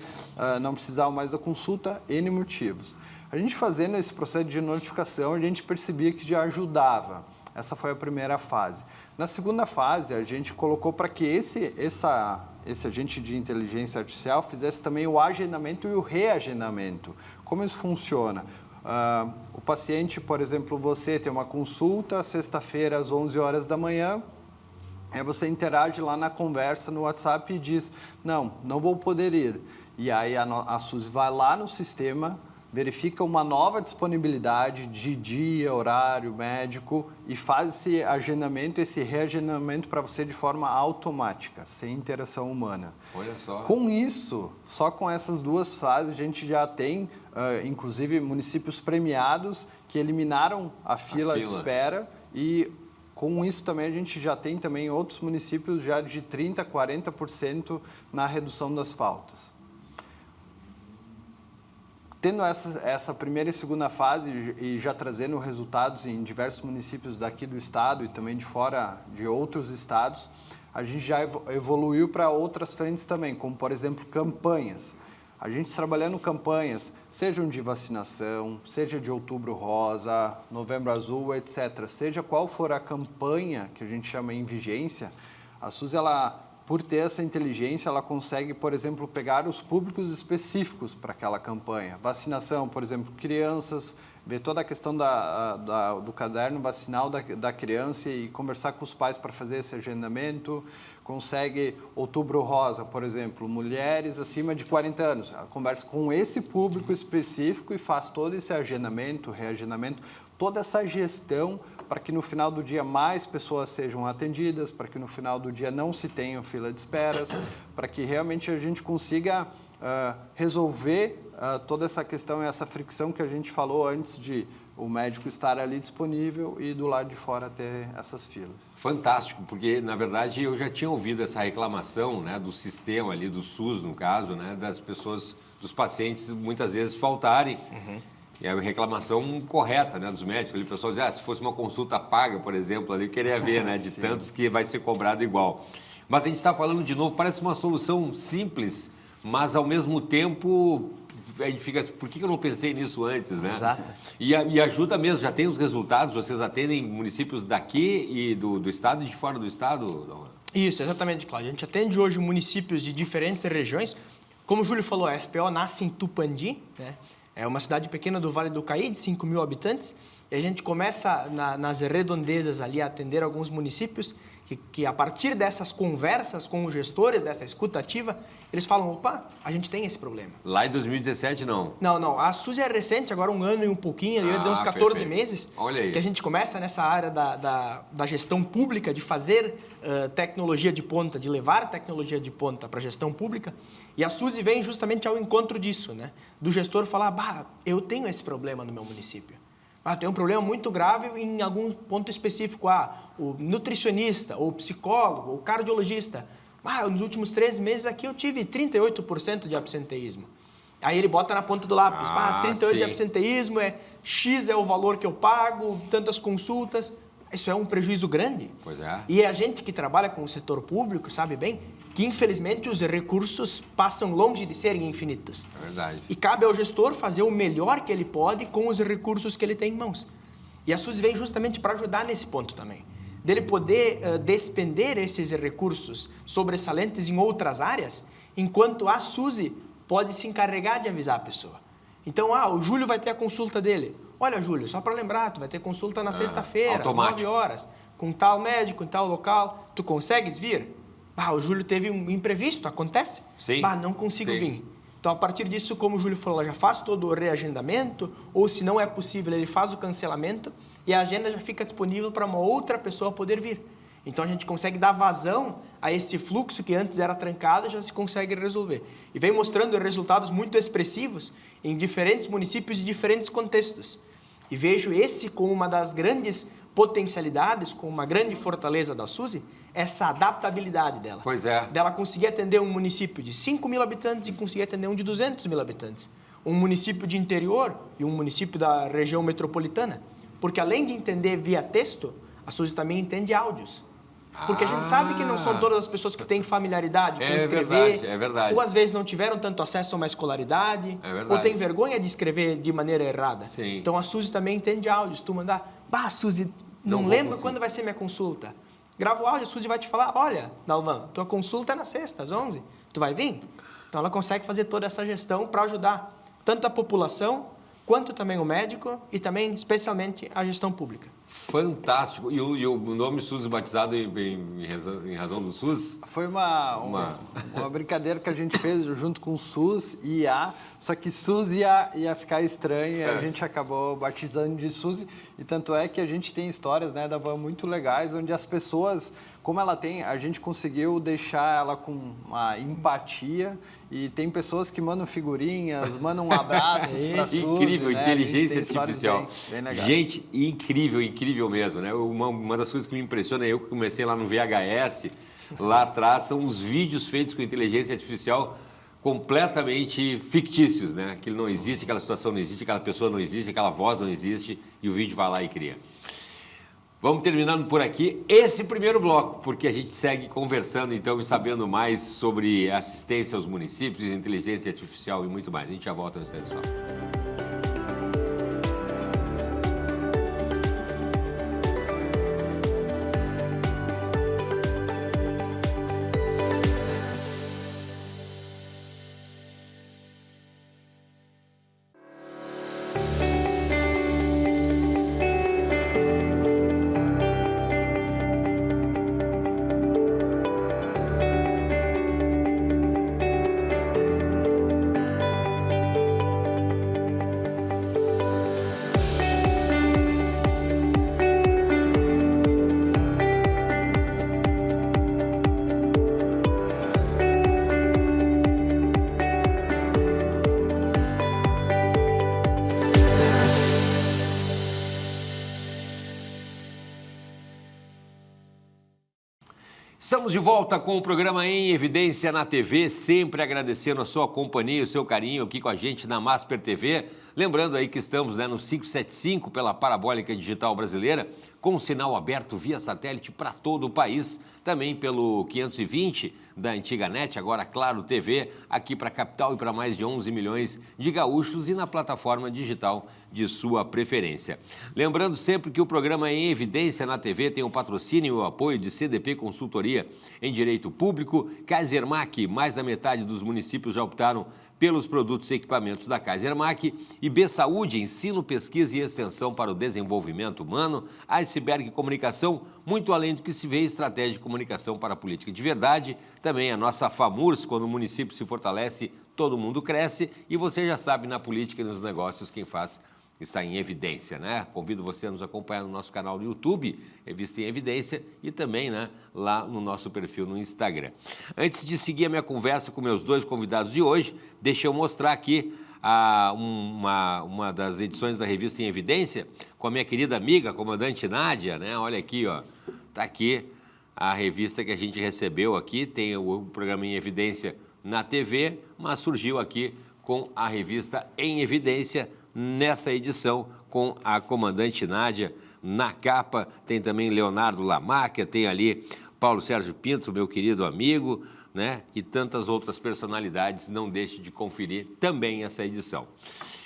não precisavam mais da consulta, N motivos. A gente fazendo esse processo de notificação, a gente percebia que já ajudava. Essa foi a primeira fase. Na segunda fase, a gente colocou para que esse agente de inteligência artificial fizesse também o agendamento e o reagendamento. Como isso funciona? O paciente, por exemplo, você tem uma consulta sexta-feira às 11 horas da manhã, aí você interage lá na conversa no WhatsApp e diz, não vou poder ir. E aí a Suzy vai lá no sistema, verifica uma nova disponibilidade de dia, horário, médico e faz esse agendamento, esse reagendamento para você de forma automática, sem interação humana. Olha só. Com isso, só com essas duas fases, a gente já tem, inclusive, municípios premiados que eliminaram a fila de espera e com isso também a gente já tem também outros municípios já de 30% a 40% na redução das faltas. Tendo essa primeira e segunda fase e já trazendo resultados em diversos municípios daqui do estado e também de fora de outros estados, a gente já evoluiu para outras frentes também, como, por exemplo, campanhas. A gente trabalhando campanhas, sejam de vacinação, seja de Outubro Rosa, Novembro Azul, etc. Seja qual for a campanha que a gente chama em vigência, a Suzy, por ter essa inteligência, ela consegue, por exemplo, pegar os públicos específicos para aquela campanha. Vacinação, por exemplo, crianças, ver toda a questão do caderno vacinal da criança e conversar com os pais para fazer esse agendamento. Consegue Outubro Rosa, por exemplo, mulheres acima de 40 anos. Ela conversa com esse público específico e faz todo esse agendamento, reagendamento, toda essa gestão para que no final do dia mais pessoas sejam atendidas, para que no final do dia não se tenha fila de esperas, para que realmente a gente consiga resolver toda essa questão e essa fricção que a gente falou antes de o médico estar ali disponível e do lado de fora ter essas filas. Fantástico, porque na verdade eu já tinha ouvido essa reclamação, né, do sistema ali, do SUS no caso, né, das pessoas, dos pacientes muitas vezes faltarem. E a reclamação correta, né, dos médicos. Ali, o pessoal diz, se fosse uma consulta paga, por exemplo, ali eu queria ver, né, de tantos que vai ser cobrado igual. Mas a gente está falando de novo, parece uma solução simples, mas ao mesmo tempo a gente fica, por que eu não pensei nisso antes, né? Exato. E ajuda mesmo, já tem os resultados, vocês atendem municípios daqui e do estado e de fora do estado? Isso, exatamente, Cláudio. A gente atende hoje municípios de diferentes regiões. Como o Júlio falou, a SPO nasce em Tupandi, né? É uma cidade pequena do Vale do Caí, de 5 mil habitantes, e a gente começa nas redondezas ali a atender alguns municípios que a partir dessas conversas com os gestores, dessa escuta ativa, eles falam, opa, a gente tem esse problema. Lá em 2017, não? Não. A SUSE é recente, agora 1 ano e um pouquinho, eu ia dizer uns 14 meses. Olha aí. Que a gente começa nessa área da gestão pública, de fazer tecnologia de ponta, de levar tecnologia de ponta para a gestão pública. E a SUSE vem justamente ao encontro disso, né? Do gestor falar, eu tenho esse problema no meu município. Tem um problema muito grave em algum ponto específico. O nutricionista, ou o psicólogo, ou o cardiologista. Nos últimos 3 meses aqui eu tive 38% de absenteísmo. Aí ele bota na ponta do lápis. 38% de absenteísmo, X é o valor que eu pago, tantas consultas. Isso é um prejuízo grande. Pois é. E a gente que trabalha com o setor público sabe bem que, infelizmente, os recursos passam longe de serem infinitos. É verdade. E cabe ao gestor fazer o melhor que ele pode com os recursos que ele tem em mãos. E a SUSE vem justamente para ajudar nesse ponto também. Dele poder despender esses recursos sobressalentes em outras áreas, enquanto a SUSE pode se encarregar de avisar a pessoa. Então, o Júlio vai ter a consulta dele. Olha, Júlio, só para lembrar, tu vai ter consulta na sexta-feira, às 9 horas, com tal médico, em tal local. Tu consegues vir? O Júlio teve um imprevisto, acontece? Sim. Não consigo vir. Então, a partir disso, como o Júlio falou, ela já faz todo o reagendamento, ou se não é possível, ele faz o cancelamento e a agenda já fica disponível para uma outra pessoa poder vir. Então, a gente consegue dar vazão a esse fluxo que antes era trancado, já se consegue resolver. E vem mostrando resultados muito expressivos em diferentes municípios e diferentes contextos. E vejo esse como uma das grandes potencialidades, como uma grande fortaleza da SUSE, essa adaptabilidade dela. Pois é. Dela conseguir atender um município de 5 mil habitantes e conseguir atender um de 200 mil habitantes. Um município de interior e um município da região metropolitana. Porque além de entender via texto, a SUSE também entende áudios. Porque a gente sabe que não são todas as pessoas que têm familiaridade com escrever. É verdade. Ou às vezes não tiveram tanto acesso a uma escolaridade. É verdade. Ou têm vergonha de escrever de maneira errada. Sim. Então a SUSE também entende áudios. Tu mandar, SUSE, não lembro quando vai ser minha consulta. Grava o áudio, a SUSE vai te falar, olha, Dalvan, tua consulta é na sexta, às 11. Tu vai vir? Então ela consegue fazer toda essa gestão para ajudar tanto a população, quanto também o médico e também, especialmente, a gestão pública. Fantástico. E o nome SUSE batizado em razão do SUS? Foi uma brincadeira que a gente fez junto com o SUS e IA, só que SUS ia ficar estranho e a gente acabou batizando de SUSE. E tanto é que a gente tem histórias, né, da Van muito legais, onde as pessoas, como ela tem, a gente conseguiu deixar ela com uma empatia e tem pessoas que mandam figurinhas, mandam abraços para a SUSE. Incrível, né? Inteligência artificial. Bem legal. Gente, incrível mesmo, né? Uma das coisas que me impressiona, eu que comecei lá no VHS, lá atrás, são os vídeos feitos com inteligência artificial completamente fictícios, né? Aquilo não existe, aquela situação não existe, aquela pessoa não existe, aquela voz não existe e o vídeo vai lá e cria. Vamos terminando por aqui esse primeiro bloco, porque a gente segue conversando então e sabendo mais sobre assistência aos municípios, inteligência artificial e muito mais. A gente já volta no instante só. Estamos de volta com o programa Em Evidência na TV, sempre agradecendo a sua companhia, o seu carinho aqui com a gente na Masper TV. Lembrando aí que estamos no 575 pela Parabólica Digital Brasileira, com sinal aberto via satélite para todo o país, também pelo 520 da antiga NET, agora Claro TV, aqui para a capital e para mais de 11 milhões de gaúchos e na plataforma digital de sua preferência. Lembrando sempre que o programa Em Evidência na TV tem o patrocínio e o apoio de CDP Consultoria em Direito Público, Kaisermac, mais da metade dos municípios já optaram pelos produtos e equipamentos da Kaisermac, e B Saúde, ensino, pesquisa e extensão para o desenvolvimento humano, Iceberg Comunicação, muito além do que se vê, estratégia de comunicação para a política de verdade, também a nossa FAMURS, quando o município se fortalece, todo mundo cresce, e você já sabe, na política e nos negócios, quem faz está em evidência, né? Convido você a nos acompanhar no nosso canal no YouTube, Revista em Evidência, e também, lá no nosso perfil no Instagram. Antes de seguir a minha conversa com meus dois convidados de hoje, deixa eu mostrar aqui uma das edições da Revista em Evidência com a minha querida amiga, comandante Nádia, né? Olha aqui, ó, tá aqui a revista que a gente recebeu aqui, tem o programa Em Evidência na TV, mas surgiu aqui com a revista Em Evidência nessa edição com a comandante Nádia na capa. Tem também Leonardo Lamáquia, tem ali Paulo Sérgio Pinto, meu querido amigo, né? E tantas outras personalidades. Não deixe de conferir também essa edição.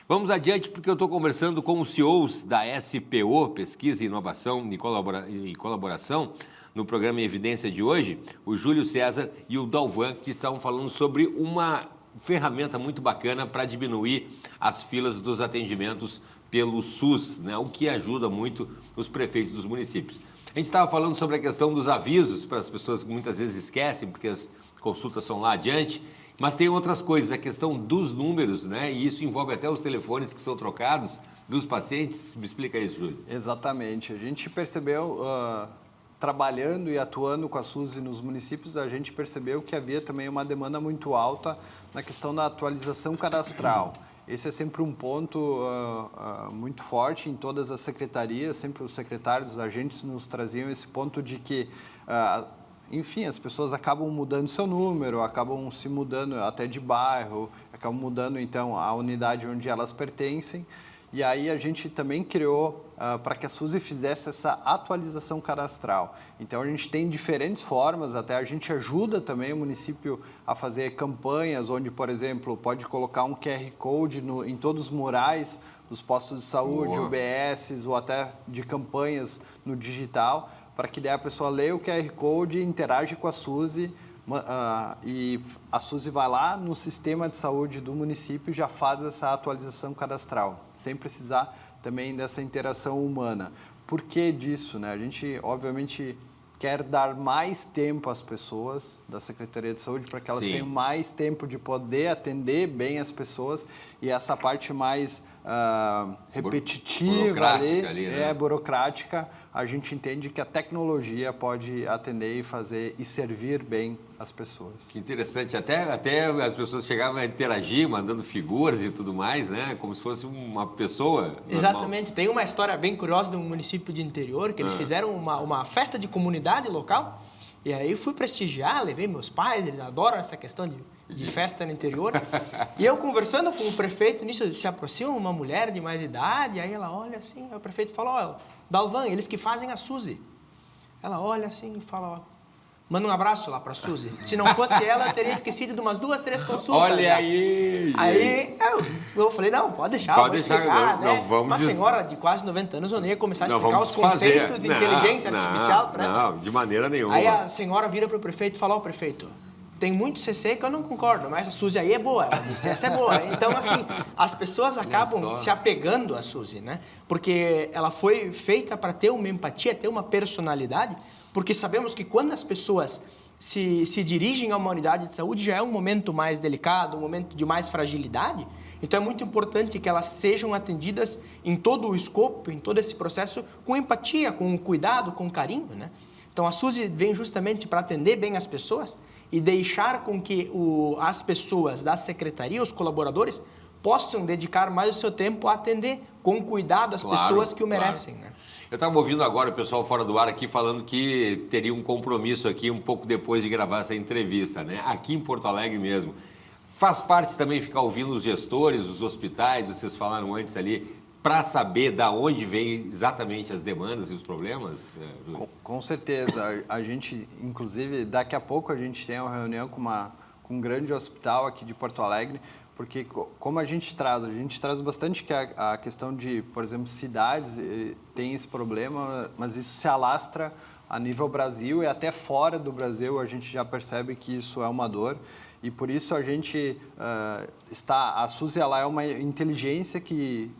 Vamos adiante, porque eu estou conversando com os CEOs da SPO, Pesquisa e Inovação e Colaboração, no programa Em Evidência de hoje, o Júlio César e o Dalvan, que estavam falando sobre uma ferramenta muito bacana para diminuir as filas dos atendimentos pelo SUS, né? O que ajuda muito os prefeitos dos municípios. A gente estava falando sobre a questão dos avisos para as pessoas que muitas vezes esquecem, porque as consultas são lá adiante, mas tem outras coisas, a questão dos números, né? E isso envolve até os telefones que são trocados dos pacientes. Me explica isso, Júlio. Exatamente. A gente percebeu, trabalhando e atuando com a SUSE nos municípios, a gente percebeu que havia também uma demanda muito alta na questão da atualização cadastral. Esse é sempre um ponto muito forte em todas as secretarias, sempre os secretários, os agentes nos traziam esse ponto de que, enfim, as pessoas acabam mudando seu número, acabam se mudando até de bairro, acabam mudando, então, a unidade onde elas pertencem. E aí a gente também criou para que a SUSE fizesse essa atualização cadastral. Então a gente tem diferentes formas, até a gente ajuda também o município a fazer campanhas onde, por exemplo, pode colocar um QR Code em todos os murais dos postos de saúde, UBSs ou até de campanhas no digital, para que daí a pessoa leia o QR Code e interage com a SUSE. E a SUSE vai lá no sistema de saúde do município e já faz essa atualização cadastral, sem precisar também dessa interação humana. Por que disso, né? A gente, obviamente, quer dar mais tempo às pessoas da Secretaria de Saúde para que elas tenham mais tempo de poder atender bem as pessoas, e essa parte mais repetitiva ali, né? Burocrática, a gente entende que a tecnologia pode atender e fazer e servir bem as pessoas. Que interessante, até as pessoas chegavam a interagir, mandando figuras e tudo mais, né? Como se fosse uma pessoa normal. Exatamente, tem uma história bem curiosa de um município de interior, que eles fizeram uma festa de comunidade local, e aí fui prestigiar, levei meus pais, eles adoram essa questão de festa no interior. E eu conversando com o prefeito, nisso se aproxima uma mulher de mais idade, aí ela olha assim, aí o prefeito fala, ó, Dalvan, eles que fazem a SUSE. Ela olha assim e fala, ó, manda um abraço lá para a SUSE. Se não fosse ela, eu teria esquecido de umas 2, 3 consultas. Olha já. aí! Aí eu falei, não, pode deixar, pode deixar, explicar, não, né? vamos Uma senhora de quase 90 anos, eu nem ia começar a não, explicar os conceitos de inteligência artificial para ela. Não, de maneira nenhuma. Aí a senhora vira para o prefeito e fala, ó, prefeito, tem muito CC que eu não concordo, mas a SUSE aí é boa, ela disse, essa é boa. Então, assim, as pessoas acabam se apegando à SUSE, né? Porque ela foi feita para ter uma empatia, ter uma personalidade, porque sabemos que quando as pessoas se dirigem a uma unidade de saúde, já é um momento mais delicado, um momento de mais fragilidade. Então, é muito importante que elas sejam atendidas em todo o escopo, em todo esse processo, com empatia, com cuidado, com carinho, né? Então, a SUSE vem justamente para atender bem as pessoas e deixar com que as pessoas da secretaria, os colaboradores, possam dedicar mais o seu tempo a atender com cuidado as pessoas que o merecem, né? Eu estava ouvindo agora o pessoal fora do ar aqui falando que teria um compromisso aqui um pouco depois de gravar essa entrevista, né? Aqui em Porto Alegre mesmo. Faz parte também ficar ouvindo os gestores, os hospitais, vocês falaram antes ali, para saber da onde vem exatamente as demandas e os problemas, Júlio? Com certeza. A gente, inclusive, daqui a pouco a gente tem uma reunião com um grande hospital aqui de Porto Alegre, porque como a gente traz bastante que a questão de, por exemplo, cidades tem esse problema, mas isso se alastra a nível Brasil e até fora do Brasil a gente já percebe que isso é uma dor. E por isso a gente a SUSE ela é uma inteligência que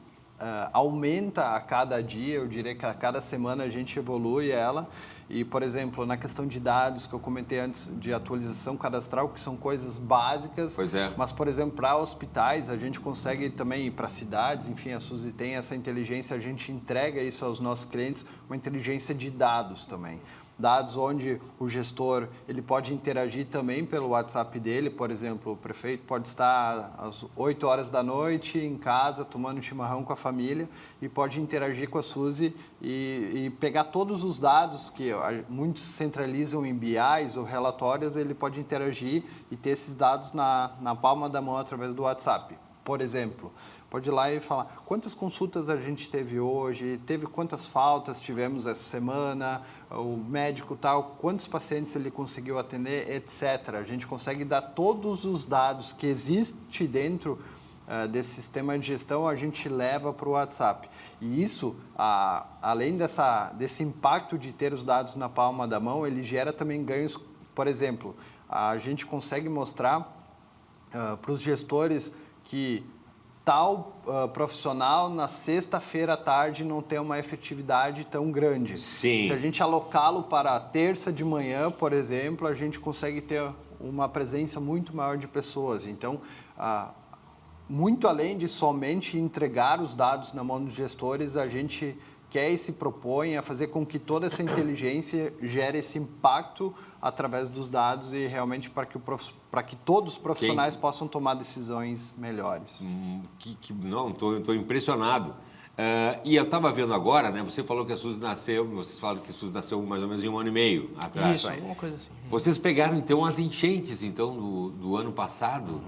aumenta a cada dia, eu diria que a cada semana a gente evolui ela. E, por exemplo, na questão de dados que eu comentei antes, de atualização cadastral, que são coisas básicas. Pois é. Mas, por exemplo, para hospitais, a gente consegue também ir para cidades, enfim, a SUSE tem essa inteligência, a gente entrega isso aos nossos clientes, uma inteligência de dados também. Dados onde o gestor ele pode interagir também pelo WhatsApp dele, por exemplo, o prefeito pode estar às 8 horas da noite em casa tomando chimarrão com a família e pode interagir com a SUSE e pegar todos os dados que muitos centralizam em BIs ou relatórios, ele pode interagir e ter esses dados na palma da mão através do WhatsApp. Por exemplo, pode ir lá e falar quantas consultas a gente teve hoje, teve quantas faltas tivemos essa semana, o médico tal, quantos pacientes ele conseguiu atender, etc. A gente consegue dar todos os dados que existem dentro desse sistema de gestão, a gente leva para o WhatsApp. E isso, além desse impacto de ter os dados na palma da mão, ele gera também ganhos. Por exemplo, a gente consegue mostrar para os gestores que tal profissional na sexta-feira à tarde não tem uma efetividade tão grande. Sim. Se a gente alocá-lo para a terça de manhã, por exemplo, a gente consegue ter uma presença muito maior de pessoas. Então, muito além de somente entregar os dados na mão dos gestores, a gente quer e se propõe a fazer com que toda essa inteligência gere esse impacto através dos dados e realmente para que todos os profissionais possam tomar decisões melhores. Não, estou impressionado. E eu estava vendo agora, né? Você falou que a SUSE nasceu, vocês falaram que a SUSE nasceu mais ou menos em 1 ano e meio atrás. Isso, alguma coisa assim. Vocês pegaram então as enchentes então do ano passado,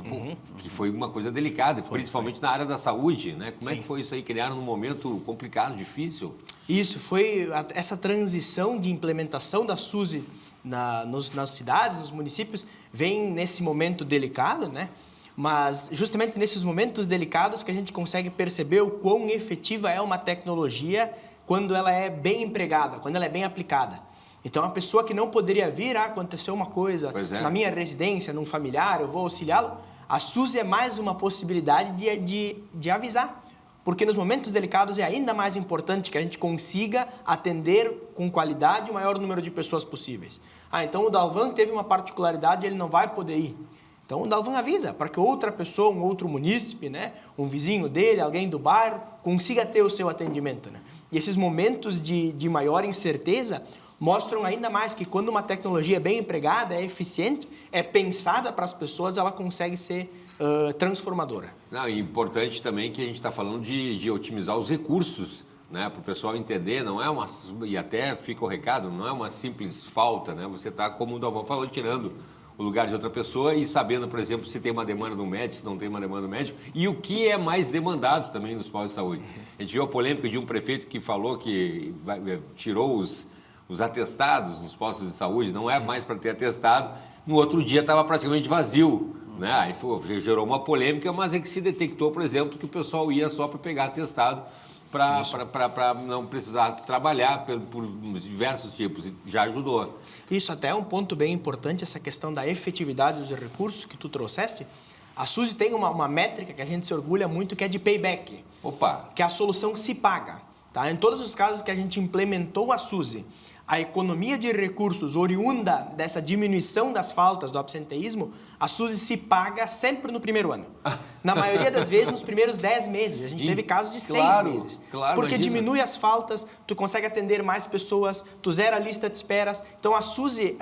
que foi uma coisa delicada, principalmente na área da saúde, né? Como é que foi isso aí? Criaram num momento complicado, difícil? Isso, foi essa transição de implementação da SUSE nas cidades, nos municípios, vem nesse momento delicado, né? Mas justamente nesses momentos delicados que a gente consegue perceber o quão efetiva é uma tecnologia quando ela é bem empregada, quando ela é bem aplicada. Então, a pessoa que não poderia vir, aconteceu uma coisa na minha residência, num familiar, eu vou auxiliá-lo, a SUSE é mais uma possibilidade de avisar. Porque nos momentos delicados é ainda mais importante que a gente consiga atender com qualidade o maior número de pessoas possíveis. Então o Dalvan teve uma particularidade, ele não vai poder ir. Então o Dalvan avisa para que outra pessoa, um outro munícipe, né, um vizinho dele, alguém do bairro, consiga ter o seu atendimento. Né? E esses momentos de maior incerteza mostram ainda mais que quando uma tecnologia é bem empregada, é eficiente, é pensada para as pessoas, ela consegue ser transformadora. Não, e importante também que a gente está falando de otimizar os recursos, né, para o pessoal entender, não é uma, e até fica o recado, não é uma simples falta, né? Você está, como o Dalvan falou, tirando o lugar de outra pessoa e sabendo, por exemplo, se tem uma demanda do médico, se não tem uma demanda do médico, e o que é mais demandado também nos postos de saúde. A gente viu a polêmica de um prefeito que falou que tirou os atestados nos postos de saúde, não é mais para ter atestado, no outro dia estava praticamente vazio. Né? Aí gerou uma polêmica, mas é que se detectou, por exemplo, que o pessoal ia só para pegar atestado para não precisar trabalhar por diversos tipos, e já ajudou. Isso até é um ponto bem importante, essa questão da efetividade dos recursos que tu trouxeste. A SUSE tem uma métrica que a gente se orgulha muito, que é de payback. Opa! Que a solução se paga. Tá? Em todos os casos que a gente implementou a SUSE, a economia de recursos oriunda dessa diminuição das faltas, do absenteísmo, a SUSE se paga sempre no primeiro ano. Na maioria das vezes, nos primeiros 10 meses. A gente teve casos de 6 meses. Claro, porque imagina. diminui as faltas, tu consegue atender mais pessoas, tu zera a lista de esperas. Então, a SUSE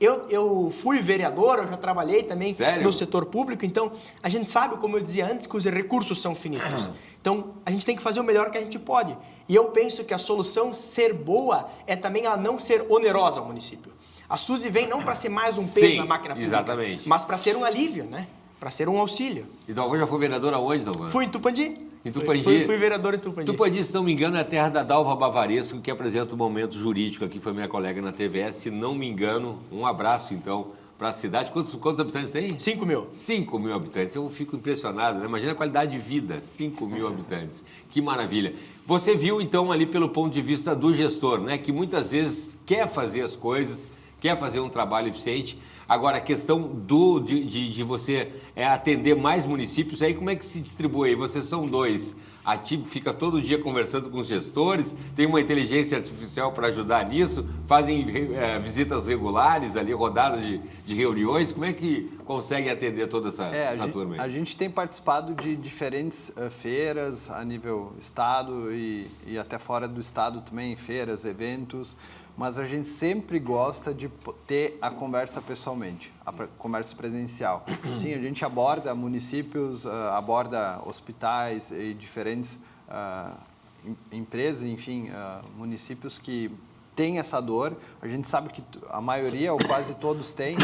Eu fui vereador, eu já trabalhei também Sério? no setor público, então a gente sabe, como eu dizia antes, que os recursos são finitos. Então a gente tem que fazer o melhor que a gente pode. E eu penso que a solução ser boa é também ela não ser onerosa ao município. A Suzy vem não para ser mais um peso Sim, na máquina pública, exatamente. mas para ser um alívio, né? Para ser um auxílio. E Dalvan já foi vereador aonde, Dalvan? Fui em Tupandi. Em Tupandi. Fui vereador em Tupandi. Tupandi, se não me engano, é a terra da Dalva Bavaresco, que apresenta o Momento Jurídico aqui, foi minha colega na TVS. Se não me engano, um abraço, então, para a cidade. Quantos habitantes tem? 5 mil. 5 mil habitantes. Eu fico impressionado, né? Imagina a qualidade de vida, 5 mil habitantes. Que maravilha. Você viu, então, ali pelo ponto de vista do gestor, né? Que muitas vezes quer fazer as coisas, quer fazer um trabalho eficiente. Agora, a questão de você atender mais municípios, aí como é que se distribui? Aí vocês são 2. A TIB fica todo dia conversando com os gestores, tem uma inteligência artificial para ajudar nisso, fazem visitas regulares ali, rodadas de reuniões. Como é que consegue atender toda essa turma aí? A gente tem participado de diferentes feiras a nível estado e até fora do estado também, feiras, eventos, mas a gente sempre gosta de ter a conversa pessoalmente, a conversa presencial. Sim, a gente aborda municípios, aborda hospitais e diferentes empresas, enfim, municípios que têm essa dor. A gente sabe que a maioria ou quase todos têm,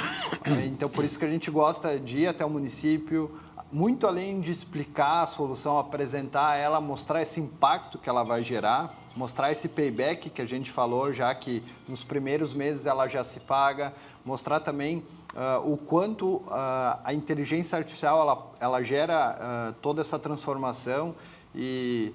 então por isso que a gente gosta de ir até o município, muito além de explicar a solução, apresentar ela, mostrar esse impacto que ela vai gerar, mostrar esse payback que a gente falou, já que nos primeiros meses ela já se paga, mostrar também o quanto a inteligência artificial ela gera toda essa transformação e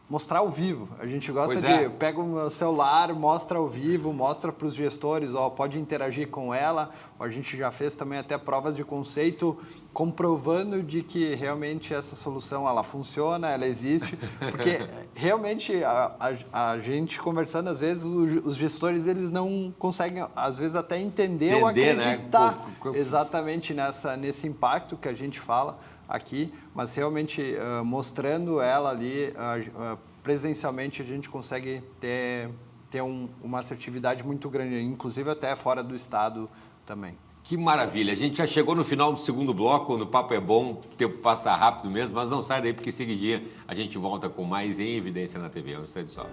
mostrar ao vivo. A gente gosta pega o meu celular, mostra ao vivo, mostra para os gestores, pode interagir com ela. A gente já fez também até provas de conceito comprovando de que realmente essa solução ela funciona, ela existe, porque realmente a gente conversando, às vezes os gestores eles não conseguem, às vezes até entender ou acreditar, né? Exatamente nesse impacto que a gente fala aqui, mas realmente mostrando ela ali presencialmente a gente consegue ter uma assertividade muito grande, inclusive até fora do estado também. Que maravilha, a gente já chegou no final do segundo bloco, quando o papo é bom, o tempo passa rápido mesmo, mas não sai daí porque seguidinha a gente volta com mais Em Evidência na TV, onde está de sol.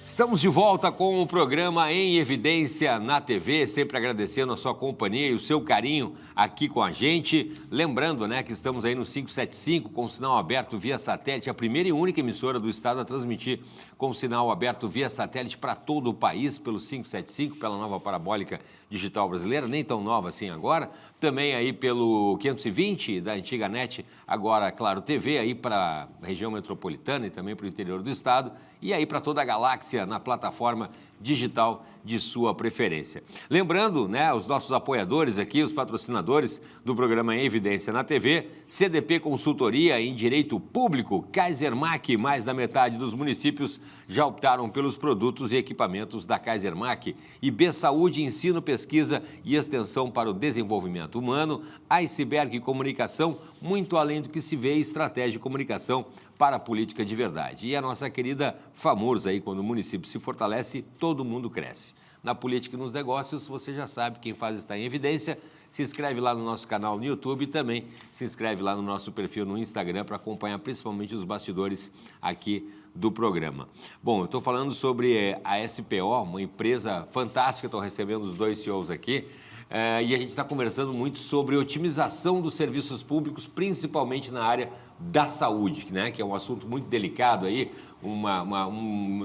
Estamos de volta com o programa Em Evidência na TV, sempre agradecendo a sua companhia e o seu carinho aqui com a gente. Lembrando, né, que estamos aí no 575 com sinal aberto via satélite, a primeira e única emissora do estado a transmitir com sinal aberto via satélite para todo o país, pelo 575, pela nova parabólica digital brasileira, nem tão nova assim agora. Também aí pelo 520 da antiga NET, agora Claro TV, aí para a região metropolitana e também para o interior do estado. E aí para toda a galáxia na plataforma digital de sua preferência. Lembrando, né, os nossos apoiadores aqui, os patrocinadores do programa Em Evidência na TV, CDP Consultoria em Direito Público, Kaisermac, mais da metade dos municípios já optaram pelos produtos e equipamentos da Kaisermac, IB Saúde, Ensino, Pesquisa e Extensão para o Desenvolvimento Humano, Iceberg Comunicação, muito além do que se vê, estratégia de comunicação para a política de verdade. E a nossa querida FAMURS aí, quando o município se fortalece, todo mundo cresce. Na política e nos negócios, você já sabe, quem faz está em evidência. Se inscreve lá no nosso canal no YouTube e também se inscreve lá no nosso perfil no Instagram para acompanhar principalmente os bastidores aqui do programa. Bom, eu estou falando sobre a SPO, uma empresa fantástica, estou recebendo os 2 CEOs aqui, e a gente está conversando muito sobre otimização dos serviços públicos, principalmente na área da saúde, né, que é um assunto muito delicado aí, uma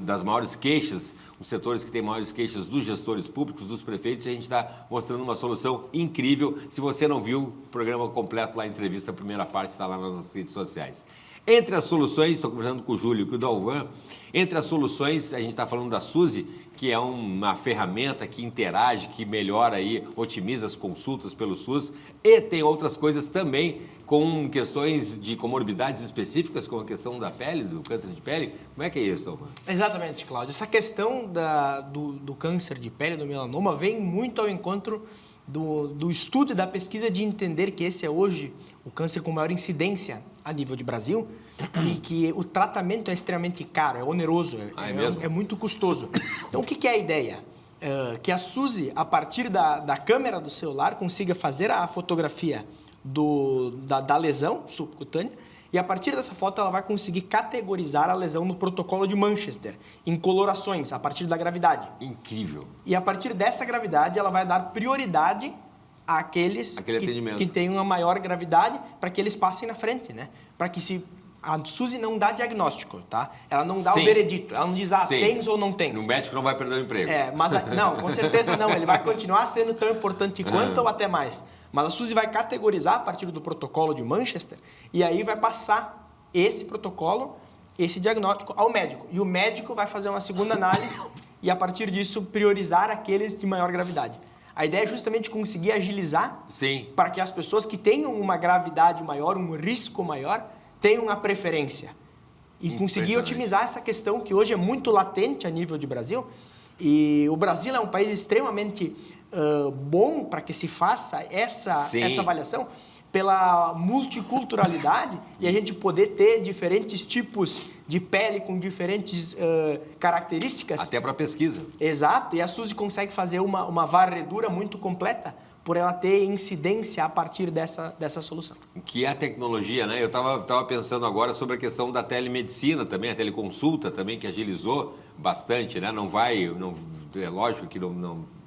das maiores queixas, os setores que têm maiores queixas dos gestores públicos, dos prefeitos, e a gente está mostrando uma solução incrível. Se você não viu, o programa completo lá, a entrevista, a primeira parte, está lá nas nossas redes sociais. Entre as soluções, estou conversando com o Júlio e com o Dalvan, entre as soluções, a gente está falando da Suzy, que é uma ferramenta que interage, que melhora aí, otimiza as consultas pelo SUS, e tem outras coisas também com questões de comorbidades específicas, como a questão da pele, do câncer de pele. Como é que é isso, Dalvan? Exatamente, Cláudio. Essa questão do câncer de pele, do melanoma, vem muito ao encontro do estudo e da pesquisa de entender que esse é hoje o câncer com maior incidência a nível de Brasil e que o tratamento é extremamente caro, é oneroso, é muito custoso. Então, o que é a ideia? Que a Suzy, a partir da câmera do celular, consiga fazer a fotografia da lesão subcutânea e, a partir dessa foto, ela vai conseguir categorizar a lesão no protocolo de Manchester, em colorações, a partir da gravidade. Incrível. E, a partir dessa gravidade, ela vai dar prioridade àqueles que têm uma maior gravidade para que eles passem na frente, né? Para que a Suzy não dá diagnóstico, tá? Ela não dá o veredito, ela não diz, tens ou não tens. O médico não vai perder o emprego. Mas não, com certeza não, ele vai continuar sendo tão importante quanto ou até mais. Mas a Suzy vai categorizar a partir do protocolo de Manchester e aí vai passar esse protocolo, esse diagnóstico ao médico. E o médico vai fazer uma segunda análise e, a partir disso, priorizar aqueles de maior gravidade. A ideia é justamente conseguir agilizar para que as pessoas que tenham uma gravidade maior, um risco maior, tenham a preferência. E conseguir otimizar essa questão que hoje é muito latente a nível de Brasil. E o Brasil é um país extremamente bom para que se faça essa avaliação pela multiculturalidade e a gente poder ter diferentes tipos de pele com diferentes características. Até para pesquisa. Exato, e a Suzy consegue fazer uma varredura muito completa por ela ter incidência a partir dessa solução. Que é a tecnologia, né? Eu estava pensando agora sobre a questão da telemedicina também, a teleconsulta também, que agilizou bastante, né? É lógico que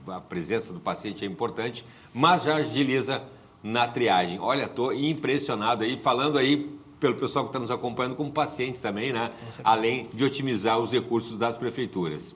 a presença do paciente é importante, mas já agiliza na triagem. Olha, estou impressionado aí, falando aí pelo pessoal que está nos acompanhando como pacientes também, né? Além de otimizar os recursos das prefeituras.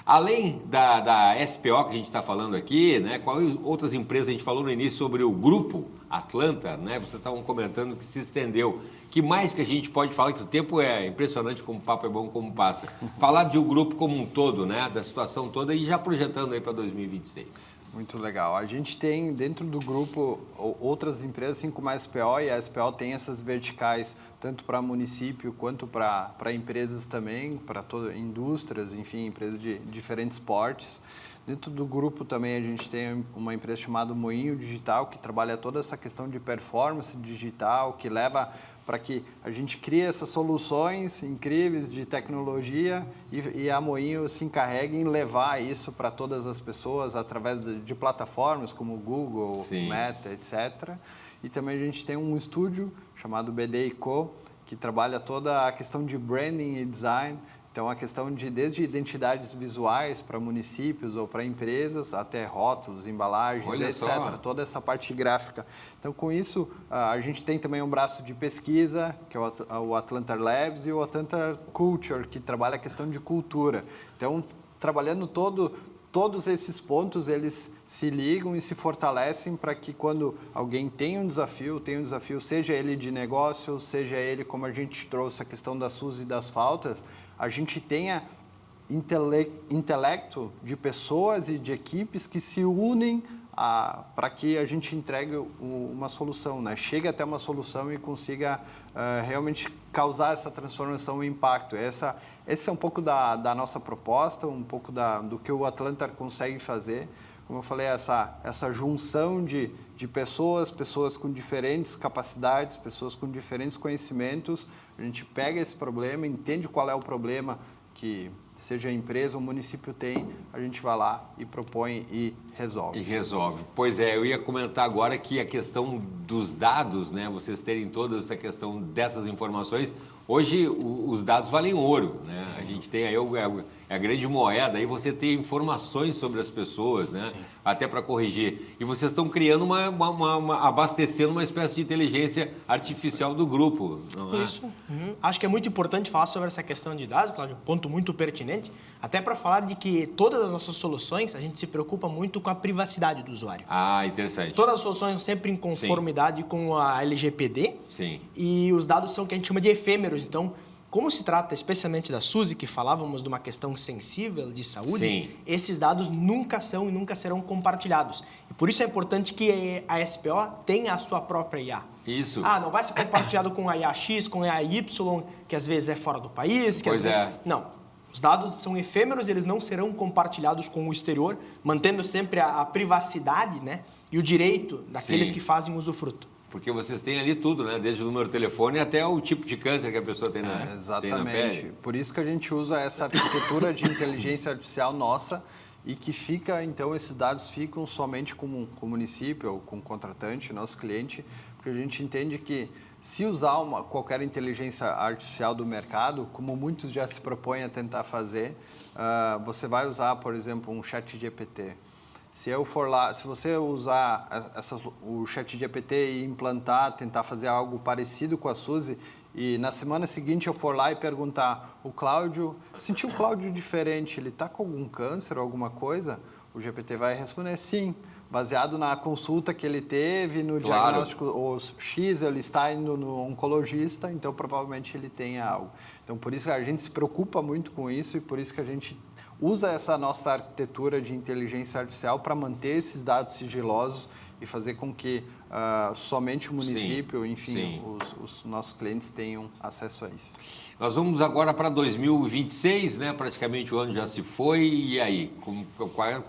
Além da SPO que a gente está falando aqui, né? Quais outras empresas a gente falou no início sobre o grupo Atlanta, né? Vocês estavam comentando que se estendeu. Que mais que a gente pode falar, que o tempo é impressionante, como o papo é bom, como passa. Falar de um grupo como um todo, né? Da situação toda e já projetando aí para 2026. Muito legal. A gente tem dentro do grupo outras empresas, assim como a SPO, e a SPO tem essas verticais tanto para município quanto para empresas também, para todas indústrias, enfim, empresas de diferentes portes. Dentro do grupo também a gente tem uma empresa chamada Moinho Digital, que trabalha toda essa questão de performance digital, que leva para que a gente crie essas soluções incríveis de tecnologia e a Moinho se encarregue em levar isso para todas as pessoas através de plataformas como Google, Meta, etc. E também a gente tem um estúdio chamado BD & Co, que trabalha toda a questão de branding e design. Então, a questão desde identidades visuais para municípios ou para empresas, até rótulos, embalagens, etc. Toda essa parte gráfica. Então, com isso, a gente tem também um braço de pesquisa, que é o Atlanta Labs, e o Atlanta Culture, que trabalha a questão de cultura. Então, trabalhando todos esses pontos, eles se ligam e se fortalecem para que quando alguém tem um desafio, seja ele de negócio, seja ele, como a gente trouxe a questão da SUS e das faltas, a gente tenha intelecto de pessoas e de equipes que se unem para que a gente entregue uma solução, né? Chegue até uma solução e consiga realmente causar essa transformação e impacto. Esse é um pouco da nossa proposta, um pouco do que o Atlanta consegue fazer. Como eu falei, essa junção de pessoas com diferentes capacidades, pessoas com diferentes conhecimentos. A gente pega esse problema, entende qual é o problema que seja a empresa ou o município tem, a gente vai lá e propõe e resolve. Pois é, eu ia comentar agora que a questão dos dados, né? Vocês terem toda essa questão dessas informações, hoje os dados valem ouro, né? A gente tem aí, é a grande moeda, aí você tem informações sobre as pessoas, né? Sim. Até para corrigir. E vocês estão criando abastecendo uma espécie de inteligência artificial do grupo, não é? Isso. Acho que é muito importante falar sobre essa questão de dados, Cláudio, um ponto muito pertinente, até para falar de que todas as nossas soluções, a gente se preocupa muito com a privacidade do usuário. Ah, interessante. Todas as soluções são sempre em conformidade com a LGPD. Sim. E os dados são o que a gente chama de efêmeros. Então, como se trata especialmente da Suzy, que falávamos de uma questão sensível de saúde, Sim. esses dados nunca são e nunca serão compartilhados. E por isso é importante que a SPO tenha a sua própria IA. Isso. Ah, não vai ser compartilhado com a IA X, com a IA Y, que às vezes é fora do país. Que Pois às vezes... é. Não. Os dados são efêmeros, eles não serão compartilhados com o exterior, mantendo sempre a privacidade, né, e o direito daqueles Sim. que fazem usufruto. Porque vocês têm ali tudo, né? Desde o número de telefone até o tipo de câncer que a pessoa tem na, tem na Exatamente. pele. Por isso que a gente usa essa arquitetura de inteligência artificial nossa e que fica, então, esses dados ficam somente com o município ou com o contratante, nosso cliente, porque a gente entende que se usar qualquer inteligência artificial do mercado, como muitos já se propõem a tentar fazer, você vai usar, por exemplo, um ChatGPT. Se eu for lá, se você usar o ChatGPT e implantar, tentar fazer algo parecido com a Suzy, e na semana seguinte eu for lá e perguntar, senti o Cláudio diferente, ele está com algum câncer ou alguma coisa? O GPT vai responder sim, baseado na consulta que ele teve, no diagnóstico, o X, ele está indo no oncologista, então provavelmente ele tem algo. Então por isso que a gente se preocupa muito com isso e por isso que a gente usa essa nossa arquitetura de inteligência artificial para manter esses dados sigilosos e fazer com que somente o município, Sim, enfim, sim. os nossos clientes tenham acesso a isso. Nós vamos agora para 2026, né? Praticamente o ano já se foi. E aí?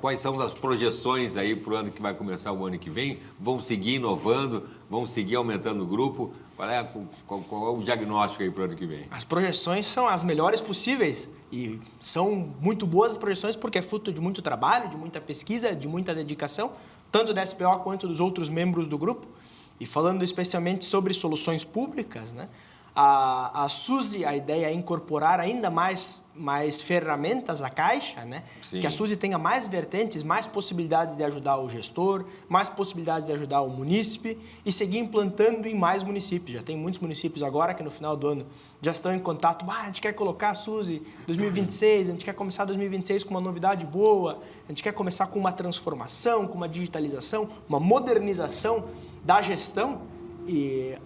Quais são as projeções aí para o ano que vai começar o ano que vem? Vão seguir inovando? Vão seguir aumentando o grupo? Qual é o diagnóstico aí para o ano que vem? As projeções são as melhores possíveis e são muito boas as projeções porque é fruto de muito trabalho, de muita pesquisa, de muita dedicação, tanto da SPO quanto dos outros membros do grupo. E falando especialmente sobre soluções públicas, né? A Suzy, a ideia é incorporar ainda mais ferramentas à caixa, né? Sim. Que a Suzy tenha mais vertentes, mais possibilidades de ajudar o gestor, mais possibilidades de ajudar o munícipe e seguir implantando em mais municípios. Já tem muitos municípios agora que no final do ano já estão em contato. A gente quer colocar a Suzy 2026, a gente quer começar 2026 com uma novidade boa, a gente quer começar com uma transformação, com uma digitalização, uma modernização da gestão. E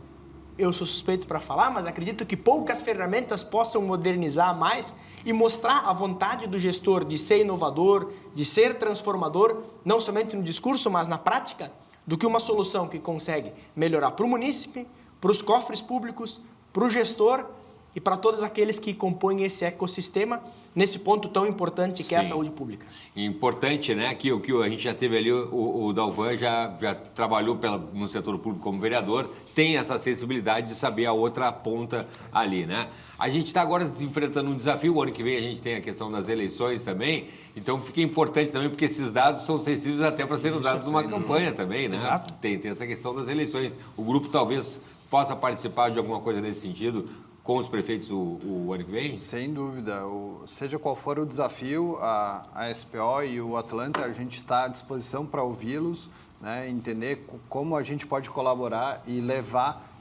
eu sou suspeito para falar, mas acredito que poucas ferramentas possam modernizar mais e mostrar a vontade do gestor de ser inovador, de ser transformador, não somente no discurso, mas na prática, do que uma solução que consegue melhorar para o munícipe, para os cofres públicos, para o gestor e para todos aqueles que compõem esse ecossistema nesse ponto tão importante que é a saúde pública. Importante, né, que a gente já teve ali, o Dalvan já trabalhou no setor público como vereador, tem essa sensibilidade de saber a outra ponta ali, né? A gente está agora enfrentando um desafio, o ano que vem a gente tem a questão das eleições também, então fica importante também, porque esses dados são sensíveis até para serem usados numa campanha também, né? Exato. Tem essa questão das eleições. O grupo talvez possa participar de alguma coisa nesse sentido, com os prefeitos o ano que vem? Sem dúvida. Seja qual for o desafio, a SPO e o Atlanta, a gente está à disposição para ouvi-los, né, entender como a gente pode colaborar e levar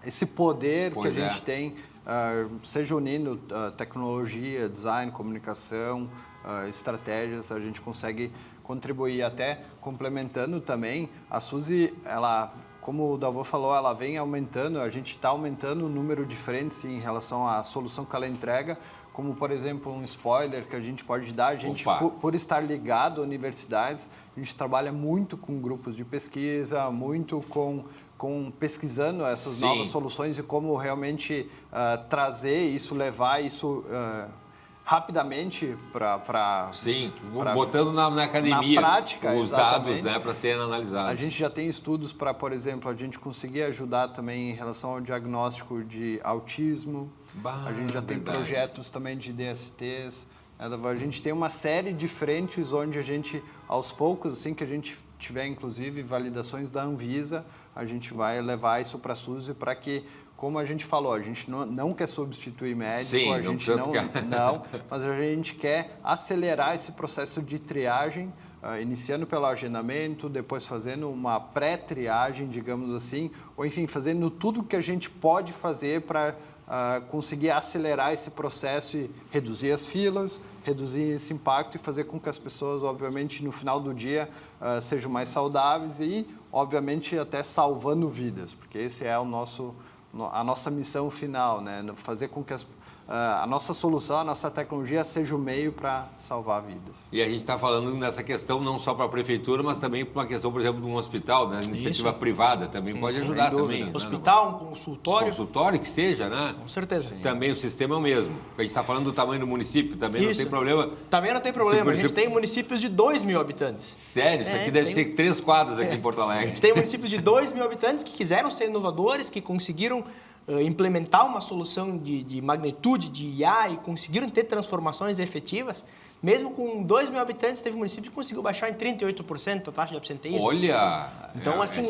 esse poder que a gente tem, seja unindo tecnologia, design, comunicação, estratégias, a gente consegue contribuir, até complementando também. A Suzy, como o Dalvan falou, ela vem aumentando, a gente está aumentando o número de frentes em relação à solução que ela entrega, como, por exemplo, um spoiler que a gente pode dar. A gente, por estar ligado a universidades, a gente trabalha muito com grupos de pesquisa, muito com pesquisando essas novas soluções e como realmente trazer isso, levar isso rapidamente para... Sim, botando na academia, na prática, os dados, né, para serem analisados. A gente já tem estudos para, por exemplo, a gente conseguir ajudar também em relação ao diagnóstico de autismo. A gente já tem projetos também de DSTs. A gente tem uma série de frentes onde a gente, aos poucos, assim que a gente tiver, inclusive, validações da Anvisa, a gente vai levar isso para a Suzy para que, como a gente falou, a gente não quer substituir médico, Sim, a não gente precisa ficar. não, mas a gente quer acelerar esse processo de triagem, iniciando pelo agendamento, depois fazendo uma pré-triagem, digamos assim, ou enfim, fazendo tudo que a gente pode fazer para conseguir acelerar esse processo e reduzir as filas, reduzir esse impacto e fazer com que as pessoas, obviamente, no final do dia sejam mais saudáveis e, obviamente, até salvando vidas, porque esse é a nossa missão final, né? Fazer com que a nossa solução, a nossa tecnologia seja o meio para salvar vidas. E a gente está falando nessa questão não só para a prefeitura, mas também para uma questão, por exemplo, de um hospital, né? Iniciativa privada também pode ajudar também. Né? Hospital, um consultório. Consultório que seja, né? Com certeza. Também o sistema é o mesmo. A gente está falando do tamanho do município, também não tem problema. Também não tem problema. A gente tem municípios de 2 mil habitantes. Sério? Isso aqui deve ser 3 quadras aqui em Porto Alegre. A gente tem municípios de 2 mil habitantes que quiseram ser inovadores, que conseguiram implementar uma solução de magnitude, de IA e conseguiram ter transformações efetivas. Mesmo com 2 mil habitantes, teve município que conseguiu baixar em 38% a taxa de absenteísmo. Olha! Então, assim,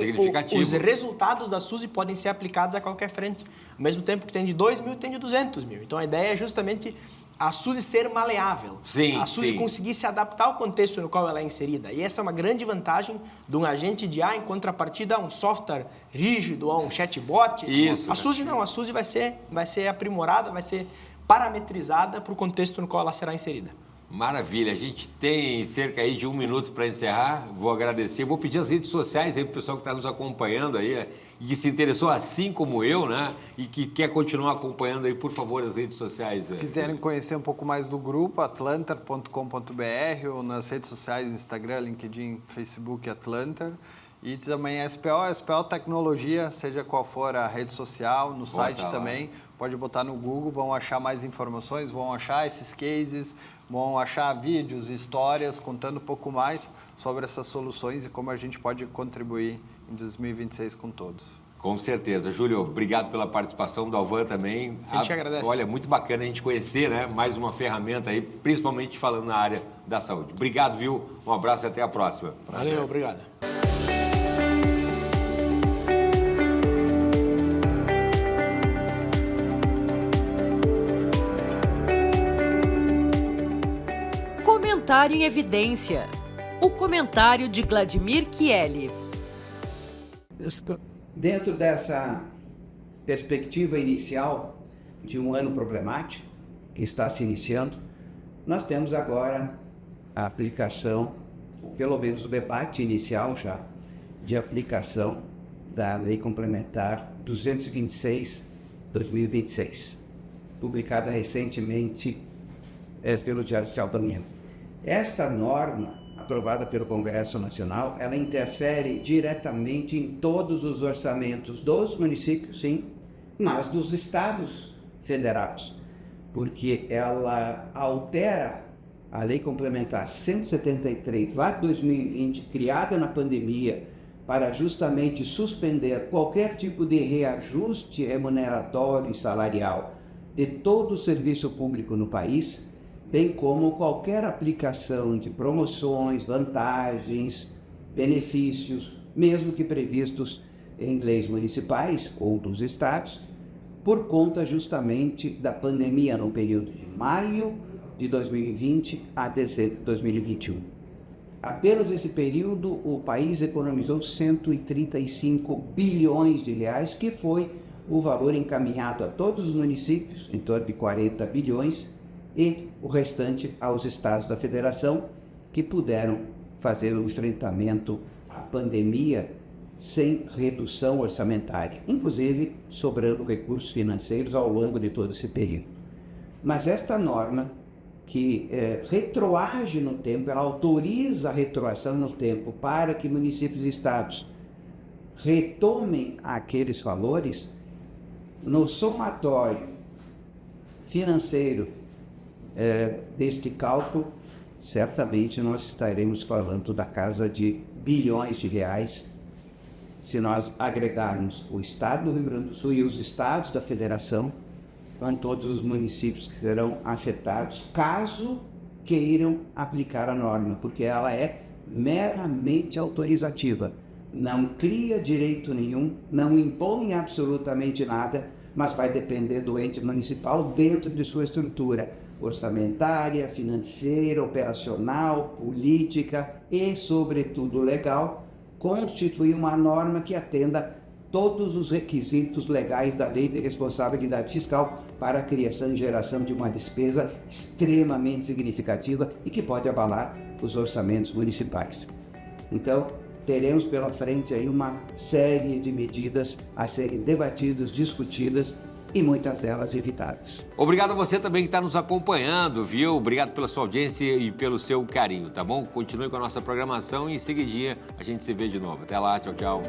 os resultados da SUSE podem ser aplicados a qualquer frente. Ao mesmo tempo que tem de 2 mil, tem de 200 mil. Então, a ideia é justamente a SUSE ser maleável. Sim, a SUSE conseguir se adaptar ao contexto no qual ela é inserida. E essa é uma grande vantagem de um agente de IA em contrapartida a um software rígido, a um chatbot. Isso. A SUSE não. A SUSE vai ser aprimorada, vai ser parametrizada para o contexto no qual ela será inserida. Maravilha, a gente tem cerca aí de 1 minuto para encerrar, vou agradecer, vou pedir as redes sociais aí para o pessoal que está nos acompanhando aí e que se interessou assim como eu, né, e que quer continuar acompanhando aí, por favor, as redes sociais. Se quiserem conhecer um pouco mais do grupo, atlanter.com.br ou nas redes sociais, Instagram, LinkedIn, Facebook, Atlanter. E também a SPO Tecnologia, seja qual for a rede social, no site também, pode botar no Google, vão achar mais informações, vão achar esses cases, vão achar vídeos, histórias, contando um pouco mais sobre essas soluções e como a gente pode contribuir em 2026 com todos. Com certeza. Júlio, obrigado pela participação do Alvan também. A gente agradece. Olha, muito bacana a gente conhecer, né, mais uma ferramenta aí, principalmente falando na área da saúde. Obrigado, viu? Um abraço e até a próxima. Valeu, obrigado. Comentário em Evidência. O comentário de Vladimir Chieli. Dentro dessa perspectiva inicial de um ano problemático que está se iniciando, nós temos agora a aplicação, pelo menos o debate inicial já, de aplicação da Lei Complementar 226/2026, publicada recentemente pelo Diário Oficial da União. Esta norma, aprovada pelo Congresso Nacional, ela interfere diretamente em todos os orçamentos dos municípios, sim, mas dos estados federados, porque ela altera a Lei Complementar 173, lá de 2020, criada na pandemia, para justamente suspender qualquer tipo de reajuste remuneratório e salarial de todo o serviço público no país, bem como qualquer aplicação de promoções, vantagens, benefícios, mesmo que previstos em leis municipais ou dos estados, por conta justamente da pandemia no período de maio de 2020 a dezembro de 2021. Apenas esse período o país economizou 135 bilhões de reais, que foi o valor encaminhado a todos os municípios, em torno de 40 bilhões, e o restante aos estados da federação, que puderam fazer o enfrentamento à pandemia sem redução orçamentária, inclusive sobrando recursos financeiros ao longo de todo esse período. Mas esta norma, que retroage no tempo, ela autoriza a retroação no tempo para que municípios e estados retomem aqueles valores, no somatório financeiro deste cálculo, certamente nós estaremos falando da casa de bilhões de reais, se nós agregarmos o estado do Rio Grande do Sul e os estados da federação, com todos os municípios que serão afetados, caso queiram aplicar a norma, porque ela é meramente autorizativa, não cria direito nenhum, não impõe absolutamente nada, mas vai depender do ente municipal dentro de sua estrutura orçamentária, financeira, operacional, política e, sobretudo, legal, constituir uma norma que atenda todos os requisitos legais da Lei de Responsabilidade Fiscal para a criação e geração de uma despesa extremamente significativa e que pode abalar os orçamentos municipais. Então, teremos pela frente aí uma série de medidas a serem debatidas, discutidas e muitas delas evitadas. Obrigado a você também que está nos acompanhando, viu? Obrigado pela sua audiência e pelo seu carinho, tá bom? Continue com a nossa programação e em seguidinha a gente se vê de novo. Até lá, tchau, tchau.